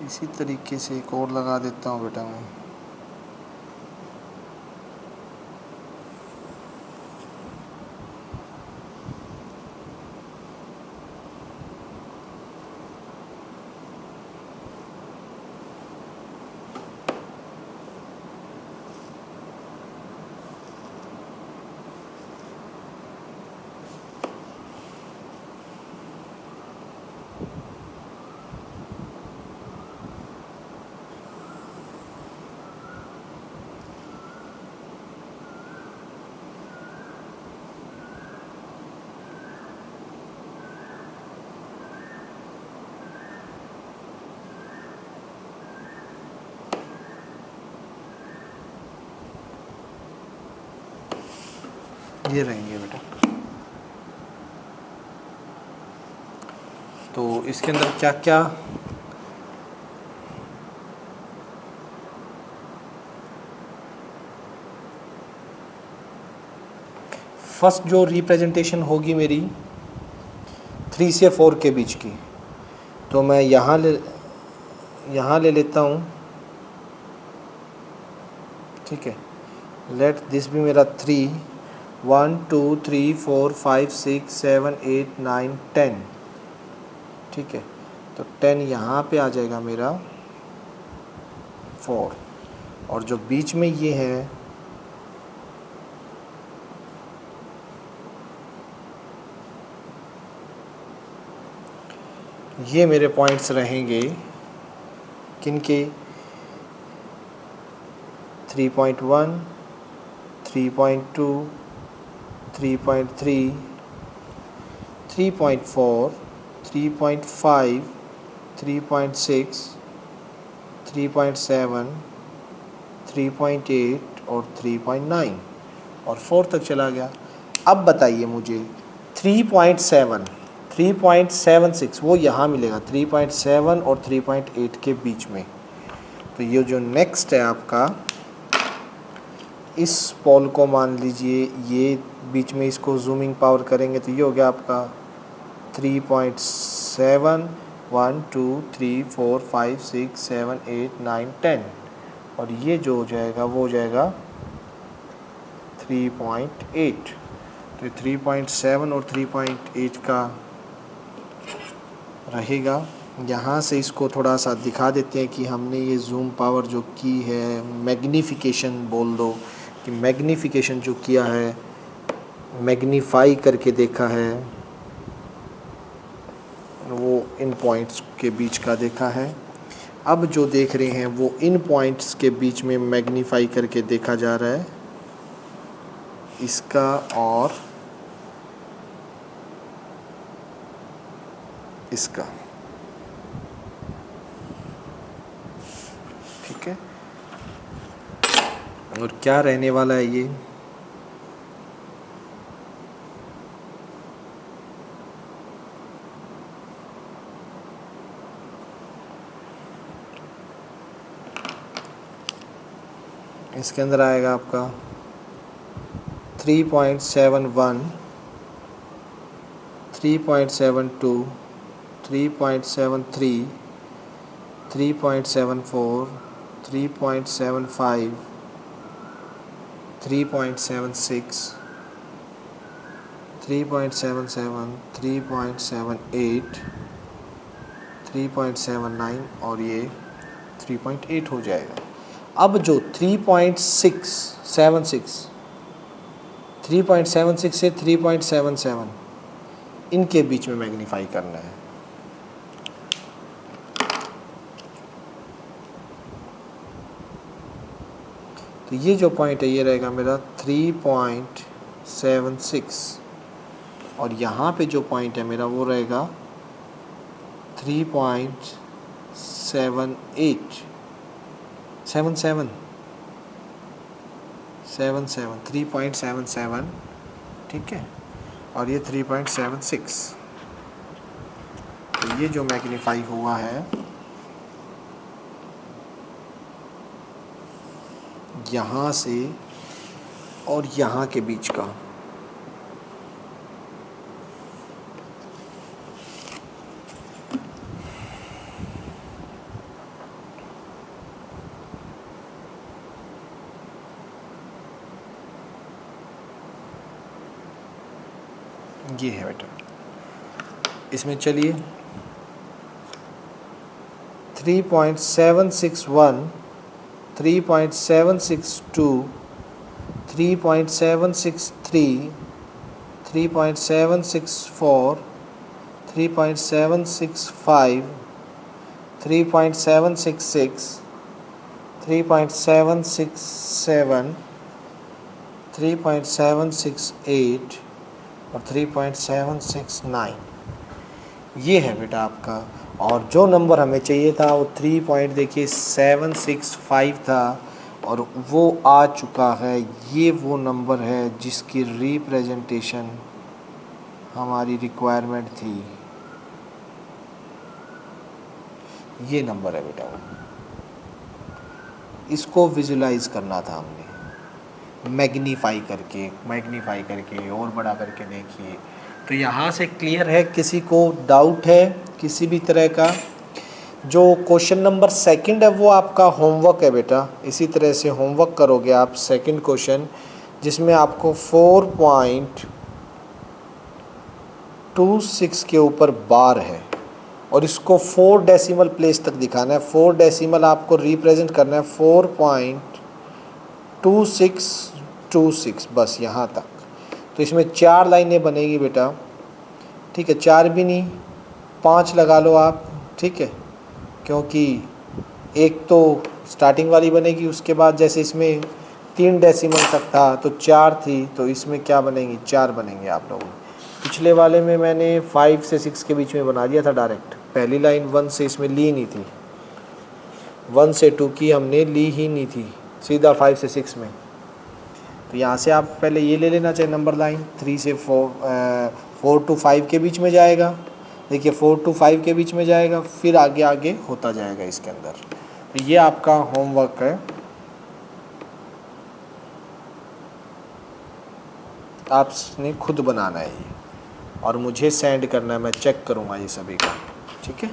इसी तरीके से एक और लगा देता हूँ बेटा मैं। ये रहेंगे बेटा। तो इसके अंदर क्या क्या, फर्स्ट जो रिप्रेजेंटेशन होगी मेरी 3 से 4 के बीच की, तो मैं यहाँ ले लेता हूँ, ठीक है। लेट दिस भी मेरा 3 1 2 3 4 5 6 7 8 9 10, ठीक है। तो 10 यहाँ पे आ जाएगा मेरा 4, और जो बीच में ये है ये मेरे पॉइंट्स रहेंगे किनके, 3.1 3.2 3.3 3.4 3.5 3.6 3.7, 3.8 और 3.9 और 4 तक चला गया। अब बताइए मुझे 3.7, 3.76 वो यहाँ मिलेगा 3.7 और 3.8 के बीच में। तो ये जो नेक्स्ट है आपका, इस पॉल को मान लीजिए ये बीच में, इसको जूमिंग पावर करेंगे तो ये हो गया आपका 3.7, 1 2 3 4 5 6 7 8 9 10 और ये जो हो जाएगा वो हो जाएगा 3.8। तो 3.7 और 3.8 का रहेगा। यहाँ से इसको थोड़ा सा दिखा देते हैं कि हमने ये जूम पावर जो की है, मैग्नीफिकेशन बोल दो कि मैग्नीफिकेशन जो किया है, मैग्नीफाई करके देखा है, वो इन पॉइंट्स के बीच का देखा है। अब जो देख रहे हैं वो इन पॉइंट्स के बीच में मैग्नीफाई करके देखा जा रहा है, इसका और इसका। ठीक है, और क्या रहने वाला है ये, इसके अंदर आएगा आपका 3.71, 3.72, 3.73, 3.74, 3.75, 3.76, 3.77, 3.78, 3.79 और ये 3.8 हो जाएगा। अब जो 3.676, 3.76 से 3.77 इनके बीच में मैग्नीफाई करना है। तो ये जो पॉइंट है ये रहेगा मेरा 3.76 और यहाँ पे जो पॉइंट है मेरा वो रहेगा 3.78, 3.77, ठीक है, और ये 3.76। तो ये जो मैग्नीफाई हुआ है यहाँ से और यहाँ के बीच का, ये है बेटा। इसमें चलिए 3.761, 3.762, 3.763, 3.764, 3.765, 3.766, 3.767, 3.768 और 3.769 ये है बेटा आपका। और जो नंबर हमें चाहिए था वो 3.765 था और वो आ चुका है। ये वो नंबर है जिसकी रिप्रेजेंटेशन हमारी रिक्वायरमेंट थी। ये नंबर है बेटा, वो इसको विजुलाइज करना था हमने मैग्नीफाई करके और बड़ा करके देखिए। तो यहाँ से क्लियर है? किसी को डाउट है किसी भी तरह का? जो क्वेश्चन नंबर सेकंड है वो आपका होमवर्क है बेटा। इसी तरह से होमवर्क करोगे आप सेकंड क्वेश्चन, जिसमें आपको 4.26 के ऊपर बार है और इसको 4 डेसिमल प्लेस तक दिखाना है। 4 डेसिमल आपको रिप्रेजेंट करना है 4.2626, बस यहाँ तक। तो इसमें 4 लाइनें बनेगी बेटा, ठीक है, 4 भी नहीं 5 लगा लो आप, ठीक है, क्योंकि एक तो स्टार्टिंग वाली बनेगी, उसके बाद जैसे इसमें 3 डेसिमल तक था तो 4 थी, तो इसमें क्या बनेंगी? 4 बनेंगे आप लोगों ने। पिछले वाले में मैंने 5 से 6 के बीच में बना दिया था डायरेक्ट, पहली लाइन 1 से इसमें ली नहीं थी। 1 से 2 की हमने ली ही नहीं थी, सीधा 5 से 6 में। तो यहाँ से आप पहले ये ले लेना चाहिए नंबर लाइन, 3 से 4 to 5 के बीच में जाएगा। देखिए 4 to 5 के बीच में जाएगा, फिर आगे आगे होता जाएगा इसके अंदर। तो ये आपका होमवर्क है, आपने खुद बनाना है ये और मुझे सेंड करना है, मैं चेक करूँगा ये सभी का, ठीक है।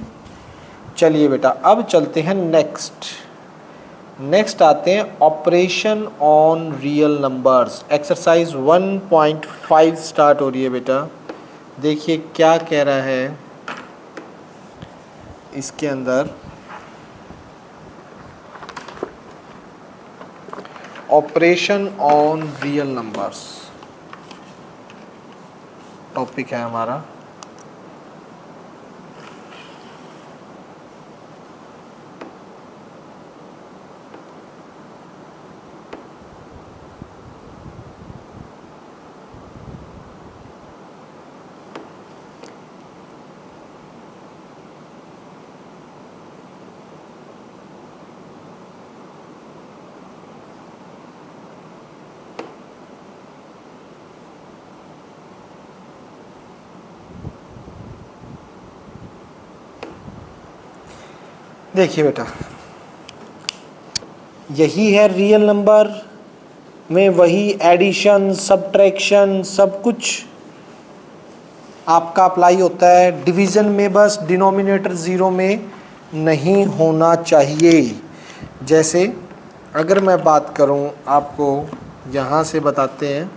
चलिए बेटा अब चलते हैं नेक्स्ट आते हैं operation on real numbers. Exercise 1.5 start हो रही है बेटा। देखिए क्या कह रहा है इसके अंदर, operation on real numbers topic है हमारा। देखिए बेटा, यही है रियल नंबर में, वही एडिशन सब्ट्रैक्शन सब कुछ आपका अप्लाई होता है। डिवीज़न में बस डिनोमिनेटर ज़ीरो में नहीं होना चाहिए। जैसे अगर मैं बात करूं आपको, यहाँ से बताते हैं।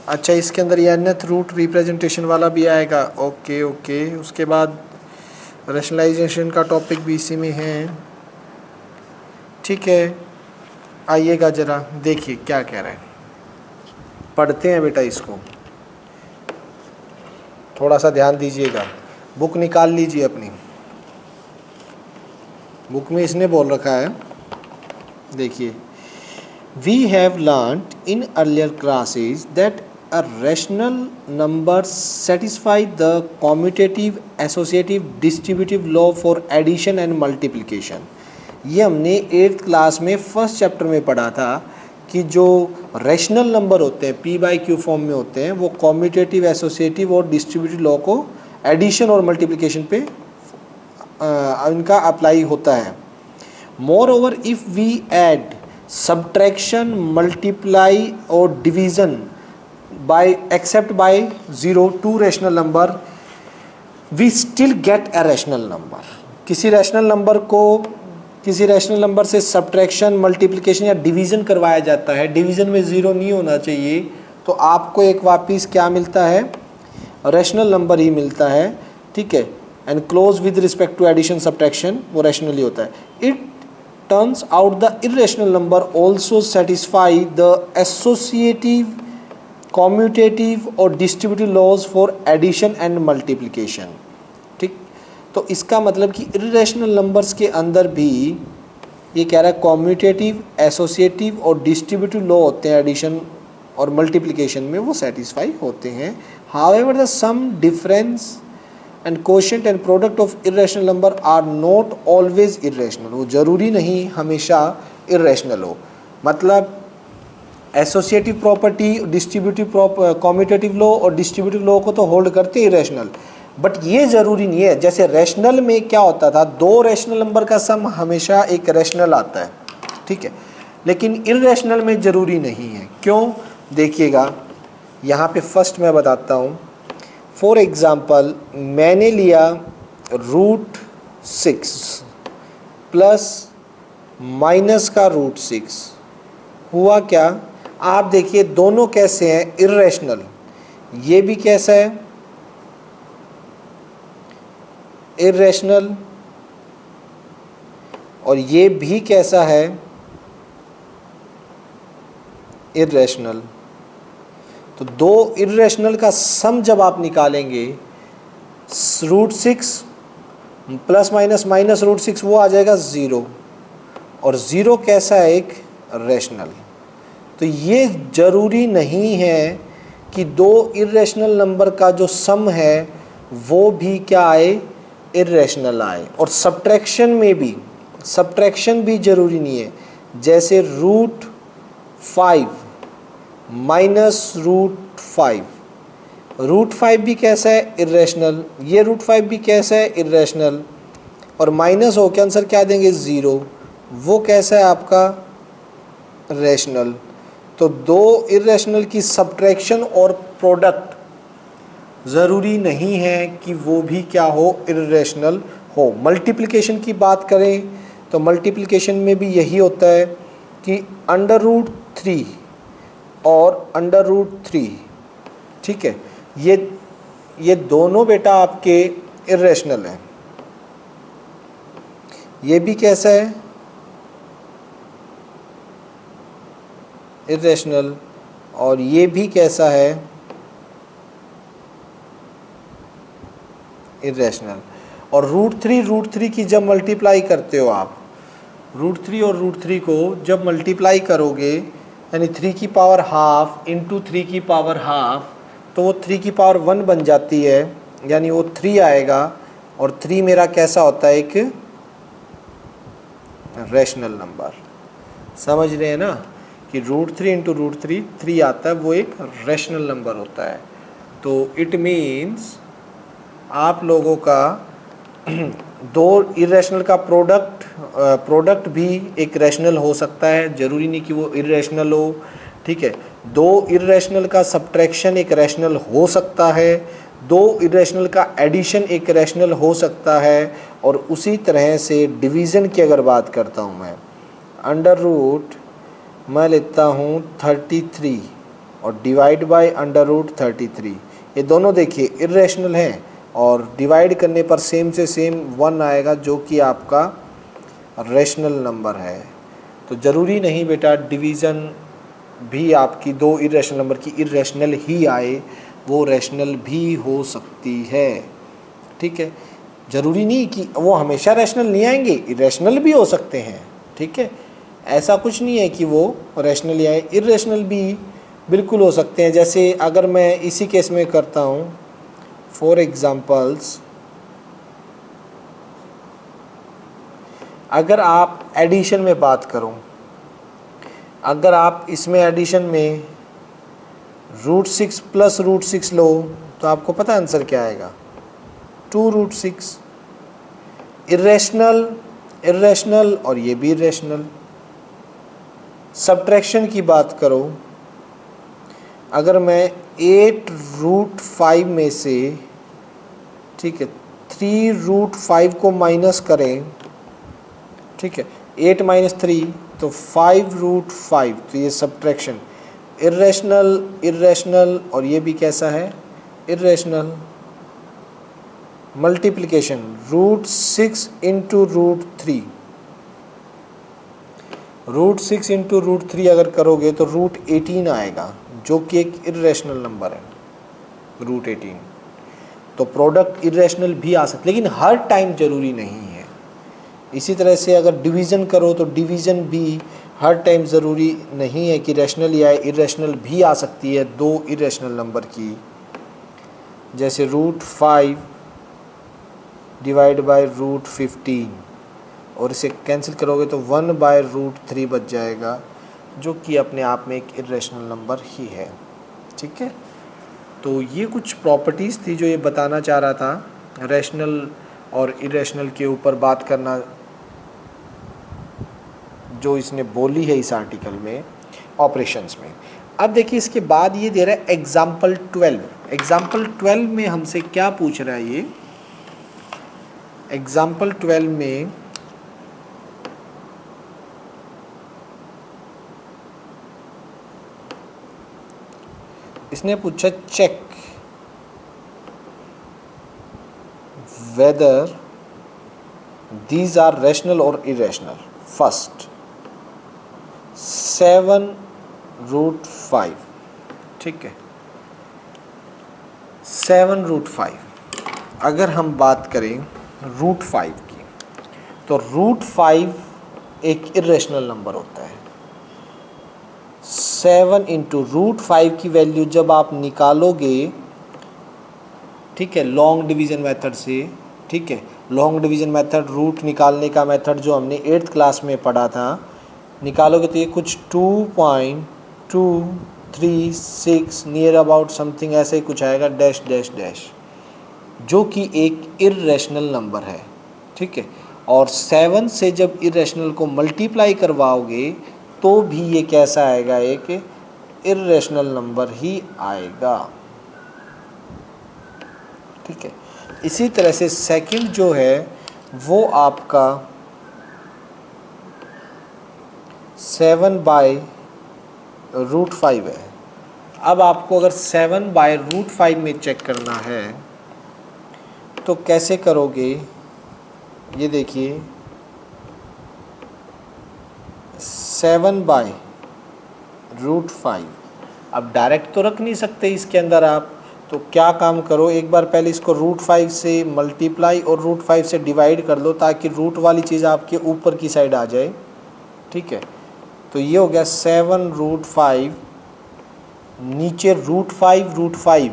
अच्छा, इसके अंदर ये nth रूट रिप्रेजेंटेशन वाला भी आएगा। ओके ओके, उसके बाद रैशनलाइजेशन का टॉपिक भी इसी में है, ठीक है। आइएगा ज़रा देखिए क्या कह रहे हैं, पढ़ते हैं बेटा इसको, थोड़ा सा ध्यान दीजिएगा। बुक निकाल लीजिए अपनी, बुक में इसने बोल रखा है, देखिए, we have learned in earlier classes that a rational number satisfy the commutative associative distributive law for addition and multiplication। ये हमने 8th क्लास में फर्स्ट चैप्टर में पढ़ा था कि जो रैशनल नंबर होते हैं p बाई q फॉर्म में होते हैं, वो कॉम्यूटेटिव एसोसिएटिव और डिस्ट्रीब्यूटिव लॉ को एडिशन और मल्टीप्लिकेशन पे इनका अप्लाई होता है। Moreover if we add subtraction multiply और division by except by 0 2 rational number, we still get a rational number। किसी रैशनल नंबर को किसी रैशनल नंबर से सब्ट्रैक्शन मल्टीप्लिकेशन या डिवीज़न करवाया जाता है, डिवीज़न में ज़ीरो नहीं होना चाहिए, तो आपको एक वापस क्या मिलता है, रैशनल नंबर ही मिलता है, ठीक है। And close with respect to addition subtraction वो रैशनल ही होता है। It turns out the irrational number also satisfy the associative commutative और distributive laws for addition and multiplication, ठीक। तो इसका मतलब कि इर्रेशनल नंबर्स के अंदर भी ये कह रहा है कॉम्यूटेटिव एसोसिएटिव और डिस्ट्रीब्यूटिव लॉ होते हैं, एडिशन और मल्टीप्लिकेशन में वो सेटिस्फाई होते हैं। However the sum difference and quotient and product of irrational number are not always irrational. वो ज़रूरी नहीं हमेशा इर्रेशनल हो, मतलब associative property, distributive commutative law और डिस्ट्रीब्यूटिव लॉ को तो होल्ड करते हैं रैशनल, बट ये ज़रूरी नहीं है। जैसे रैशनल में क्या होता था, दो रैशनल नंबर का सम हमेशा एक रैशनल आता है, ठीक है, लेकिन इर्रेशनल में ज़रूरी नहीं है। क्यों, देखिएगा यहाँ पे फर्स्ट मैं बताता हूँ। फॉर एग्ज़ाम्पल मैंने लिया √6 प्लस माइनस का √6, हुआ क्या, आप देखिए दोनों कैसे हैं, इर्रेशनल। ये भी कैसा है, इर्रेशनल, और ये भी कैसा है, इर्रेशनल। तो दो इर्रेशनल का सम जब आप निकालेंगे, √6 प्लस माइनस माइनस √6 वो आ जाएगा 0, और 0 कैसा है, एक रैशनल। तो ये ज़रूरी नहीं है कि दो इर्रेशनल नंबर का जो सम है वो भी क्या आए, इर्रेशनल आए। और सब्ट्रैक्शन में भी सब्ट्रैक्शन भी ज़रूरी नहीं है, जैसे √5 माइनस √5, √5 भी कैसा है, इर्रेशनल, ये √5 भी कैसा है, इर्रेशनल, और माइनस हो के आंसर क्या देंगे, 0, वो कैसा है आपका, रैशनल। तो दो इर्रेशनल की सब्ट्रैक्शन और प्रोडक्ट ज़रूरी नहीं है कि वो भी क्या हो, इर्रेशनल हो। मल्टीप्लिकेशन की बात करें तो मल्टीप्लिकेशन में भी यही होता है कि √3 और √3, ठीक है, ये दोनों बेटा आपके इर्रेशनल हैं। ये भी कैसा है, इर्रेशनल, और ये भी कैसा है, इर्रेशनल। और √3 की जब मल्टीप्लाई करते हो आप, √3 और √3 को जब मल्टीप्लाई करोगे, यानी 3 की पावर हाफ इंटू 3 की पावर हाफ, तो वो 3 की पावर 1 बन जाती है, यानी वो 3 आएगा। और 3 मेरा कैसा होता है, एक रैशनल नंबर। समझ रहे हैं ना कि √3 इंटू √3 3 आता है, वो एक रैशनल नंबर होता है। तो इट मीन्स आप लोगों का दो इरेशनल का प्रोडक्ट भी एक रैशनल हो सकता है, ज़रूरी नहीं कि वो इरेशनल हो, ठीक है। दो इरेशनल का सब्ट्रैक्शन एक रैशनल हो सकता है, दो इरेशनल का एडिशन एक रैशनल हो सकता है। और उसी तरह से डिवीज़न की अगर बात करता हूँ मैं, अंडर रूट मैं लेता हूँ 33 और डिवाइड बाय अंडर रूट 33, ये दोनों देखिए इरेशनल हैं, और डिवाइड करने पर सेम से सेम 1 आएगा, जो कि आपका रैशनल नंबर है। तो ज़रूरी नहीं बेटा डिवीज़न भी आपकी दो इरेशनल नंबर की इरेशनल ही आए, वो रैशनल भी हो सकती है, ठीक है। ज़रूरी नहीं कि वो हमेशा रैशनल नहीं आएंगे, इरेशनल भी हो सकते हैं, ठीक है। ऐसा कुछ नहीं है कि वो रैशनल ही आए, इरेशनल भी बिल्कुल हो सकते हैं। जैसे अगर मैं इसी केस में करता हूँ, फॉर एग्जाम्पल्स, अगर आप एडिशन में बात करो, अगर आप इसमें एडिशन में √6 प्लस √6 लो, तो आपको पता आंसर क्या आएगा, 2√6। इरेशनल और ये भी इरेशनल। सब्ट्रैक्शन की बात करो, अगर मैं 8√5 में से, ठीक है, 3√5 को माइनस करें, ठीक है, 8 माइनस 3 तो 5√5, तो ये सब्ट्रैक्शन इरेशनल और ये भी कैसा है, इरेशनल। मल्टीप्लिकेशन √6 इंटू √3, √6 इंटू √3 अगर करोगे तो √18 आएगा, जो कि एक इरेशनल नंबर है, √18। तो प्रोडक्ट इरेशनल भी आ सकता है, लेकिन हर टाइम ज़रूरी नहीं है। इसी तरह से अगर डिवीज़न करो तो डिवीज़न भी हर टाइम ज़रूरी नहीं है कि रैशनल या इरेशनल भी आ सकती है दो इरेशनल नंबर की। जैसे √5 डिवाइड बाय √15, और इसे कैंसिल करोगे तो 1/√3 बच जाएगा, जो कि अपने आप में एक इरेशनल नंबर ही है, ठीक है। तो ये कुछ प्रॉपर्टीज़ थी जो ये बताना चाह रहा था, रैशनल और इरेशनल के ऊपर बात करना जो इसने बोली है इस आर्टिकल में, ऑपरेशंस में। अब देखिए इसके बाद ये दे रहा है एग्जाम्पल 12। एग्जाम्पल 12 में हमसे क्या पूछ रहा है ये, एग्जाम्पल 12 में इसने पूछा check whether these are rational और इरेशनल। फर्स्ट 7√5, ठीक है, 7√5। अगर हम बात करें √5 की, तो √5 एक इरेशनल नंबर होता है। 7 इंटू √5 की वैल्यू जब आप निकालोगे, ठीक है, लॉन्ग डिवीज़न मेथड से, ठीक है। लॉन्ग डिवीज़न मेथड, रूट निकालने का मेथड जो हमने 8th क्लास में पढ़ा था, निकालोगे तो ये कुछ 2.236 नियर अबाउट समथिंग ऐसे ही कुछ आएगा, डैश डैश डैश, जो कि एक इर्रेशनल नंबर है, ठीक है। और 7 से जब इर्रेशनल को मल्टीप्लाई करवाओगे तो भी ये कैसा आएगा, एक इर्रेशनल नंबर ही आएगा, ठीक है। इसी तरह से सेकंड जो है वो आपका 7/√5 है। अब आपको अगर 7/√5 में चेक करना है तो कैसे करोगे, ये देखिए 7/√5। अब डायरेक्ट तो रख नहीं सकते इसके अंदर आप, तो क्या काम करो, एक बार पहले इसको √5 से मल्टीप्लाई और √5 से डिवाइड कर लो ताकि रूट वाली चीज़ आपके ऊपर की साइड आ जाए, ठीक है। तो ये हो गया 7√5, नीचे √5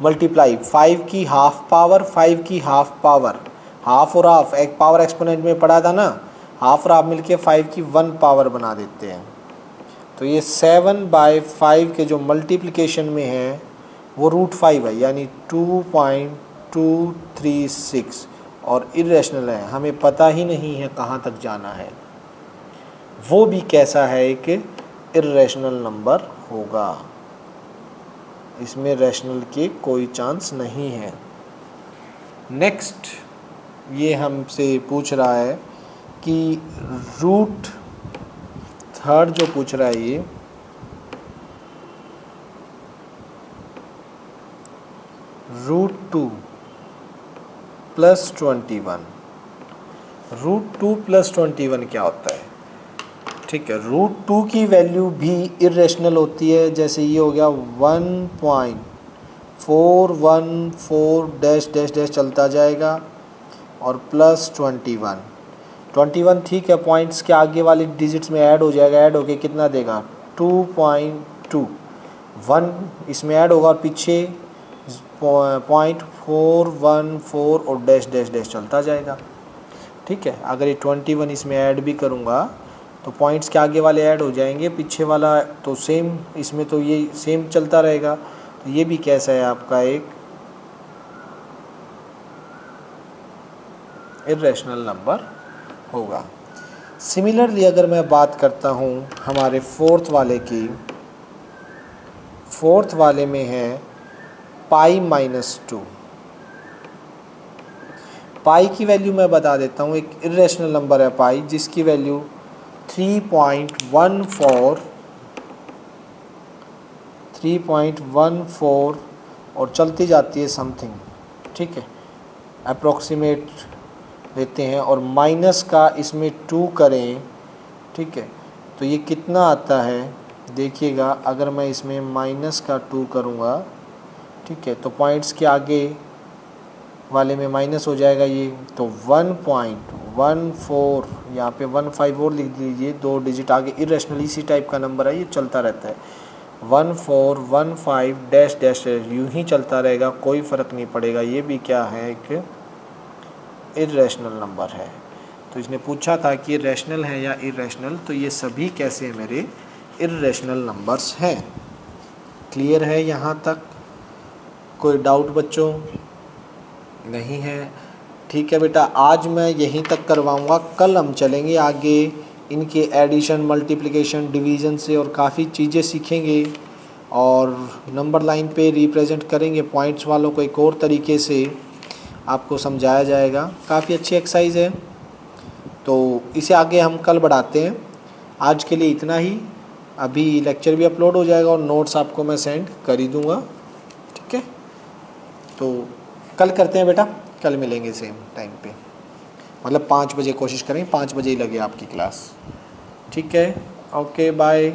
मल्टीप्लाई 5 की हाफ पावर, 5 की हाफ पावर, हाफ और हाफ एक पावर एक्सपोनेंट में पढ़ा था ना, हाफ और हाफ मिलके 5 की 1 पावर बना देते हैं। तो ये 7/5 के जो मल्टीप्लिकेशन में है वो √5 है, यानी 2.236, और इरेशनल है, हमें पता ही नहीं है कहाँ तक जाना है, वो भी कैसा है, एक इरेशनल नंबर होगा, इसमें रैशनल के कोई चांस नहीं है। नेक्स्ट ये हमसे पूछ रहा है कि √3 जो पूछ रहा है ये √2 + 21, √2 + 21 क्या होता है, ठीक है। √2 की वैल्यू भी इरेशनल होती है, जैसे ये हो गया 1.414 डैश डैश डैश चलता जाएगा, और +21 ठीक है, पॉइंट्स के आगे वाली डिजिट्स में ऐड हो जाएगा, ऐड होके कितना देगा 2.2, 1 इसमें ऐड होगा और पीछे 0.414 और डैश डैश डैश चलता जाएगा, ठीक है। अगर ये 21 इसमें ऐड भी करूँगा तो पॉइंट्स के आगे वाले ऐड हो जाएंगे, पीछे वाला तो सेम, इसमें तो ये सेम चलता रहेगा, तो ये भी कैसा है आपका एक इरेशनल नंबर होगा। सिमिलरली अगर मैं बात करता हूँ हमारे फोर्थ वाले में है π-2, पाई की वैल्यू मैं बता देता हूँ, एक इरेशनल नंबर है पाई जिसकी वैल्यू 3.14 और चलती जाती है समथिंग, ठीक है, अप्रॉक्सीमेट लेते हैं, और माइनस का इसमें 2 करें, ठीक है, तो ये कितना आता है देखिएगा, अगर मैं इसमें माइनस का 2 करूँगा, ठीक है, तो पॉइंट्स के आगे वाले में माइनस हो जाएगा ये, तो 1.14, यहाँ पे 15 और लिख दीजिए, 2 डिजिट आगे, इरेशनल इसी टाइप का नंबर है, ये चलता रहता है, 1415 डैश डैश यूँ ही चलता रहेगा, कोई फ़र्क नहीं पड़ेगा, ये भी क्या है, एक इरेशनल नंबर है। तो इसने पूछा था कि रैशनल है या इरेशनल, तो ये सभी कैसे हैं, मेरे इरेशनल नंबर्स हैं। क्लियर है यहाँ तक, कोई डाउट बच्चों नहीं है, ठीक है बेटा, आज मैं यहीं तक करवाऊँगा, कल हम चलेंगे आगे इनके एडिशन, मल्टीप्लिकेशन, डिवीज़न से, और काफ़ी चीज़ें सीखेंगे, और नंबर लाइन पे रिप्रेजेंट करेंगे पॉइंट्स वालों को, एक और तरीके से आपको समझाया जाएगा, काफ़ी अच्छी एक्सरसाइज है, तो इसे आगे हम कल बढ़ाते हैं। आज के लिए इतना ही, अभी लेक्चर भी अपलोड हो जाएगा और नोट्स आपको मैं सेंड कर ही दूँगा, ठीक है। तो कल करते हैं बेटा, कल मिलेंगे सेम टाइम पे, मतलब 5 बजे कोशिश करें, 5 बजे ही लगे आपकी क्लास, ठीक है। Okay bye.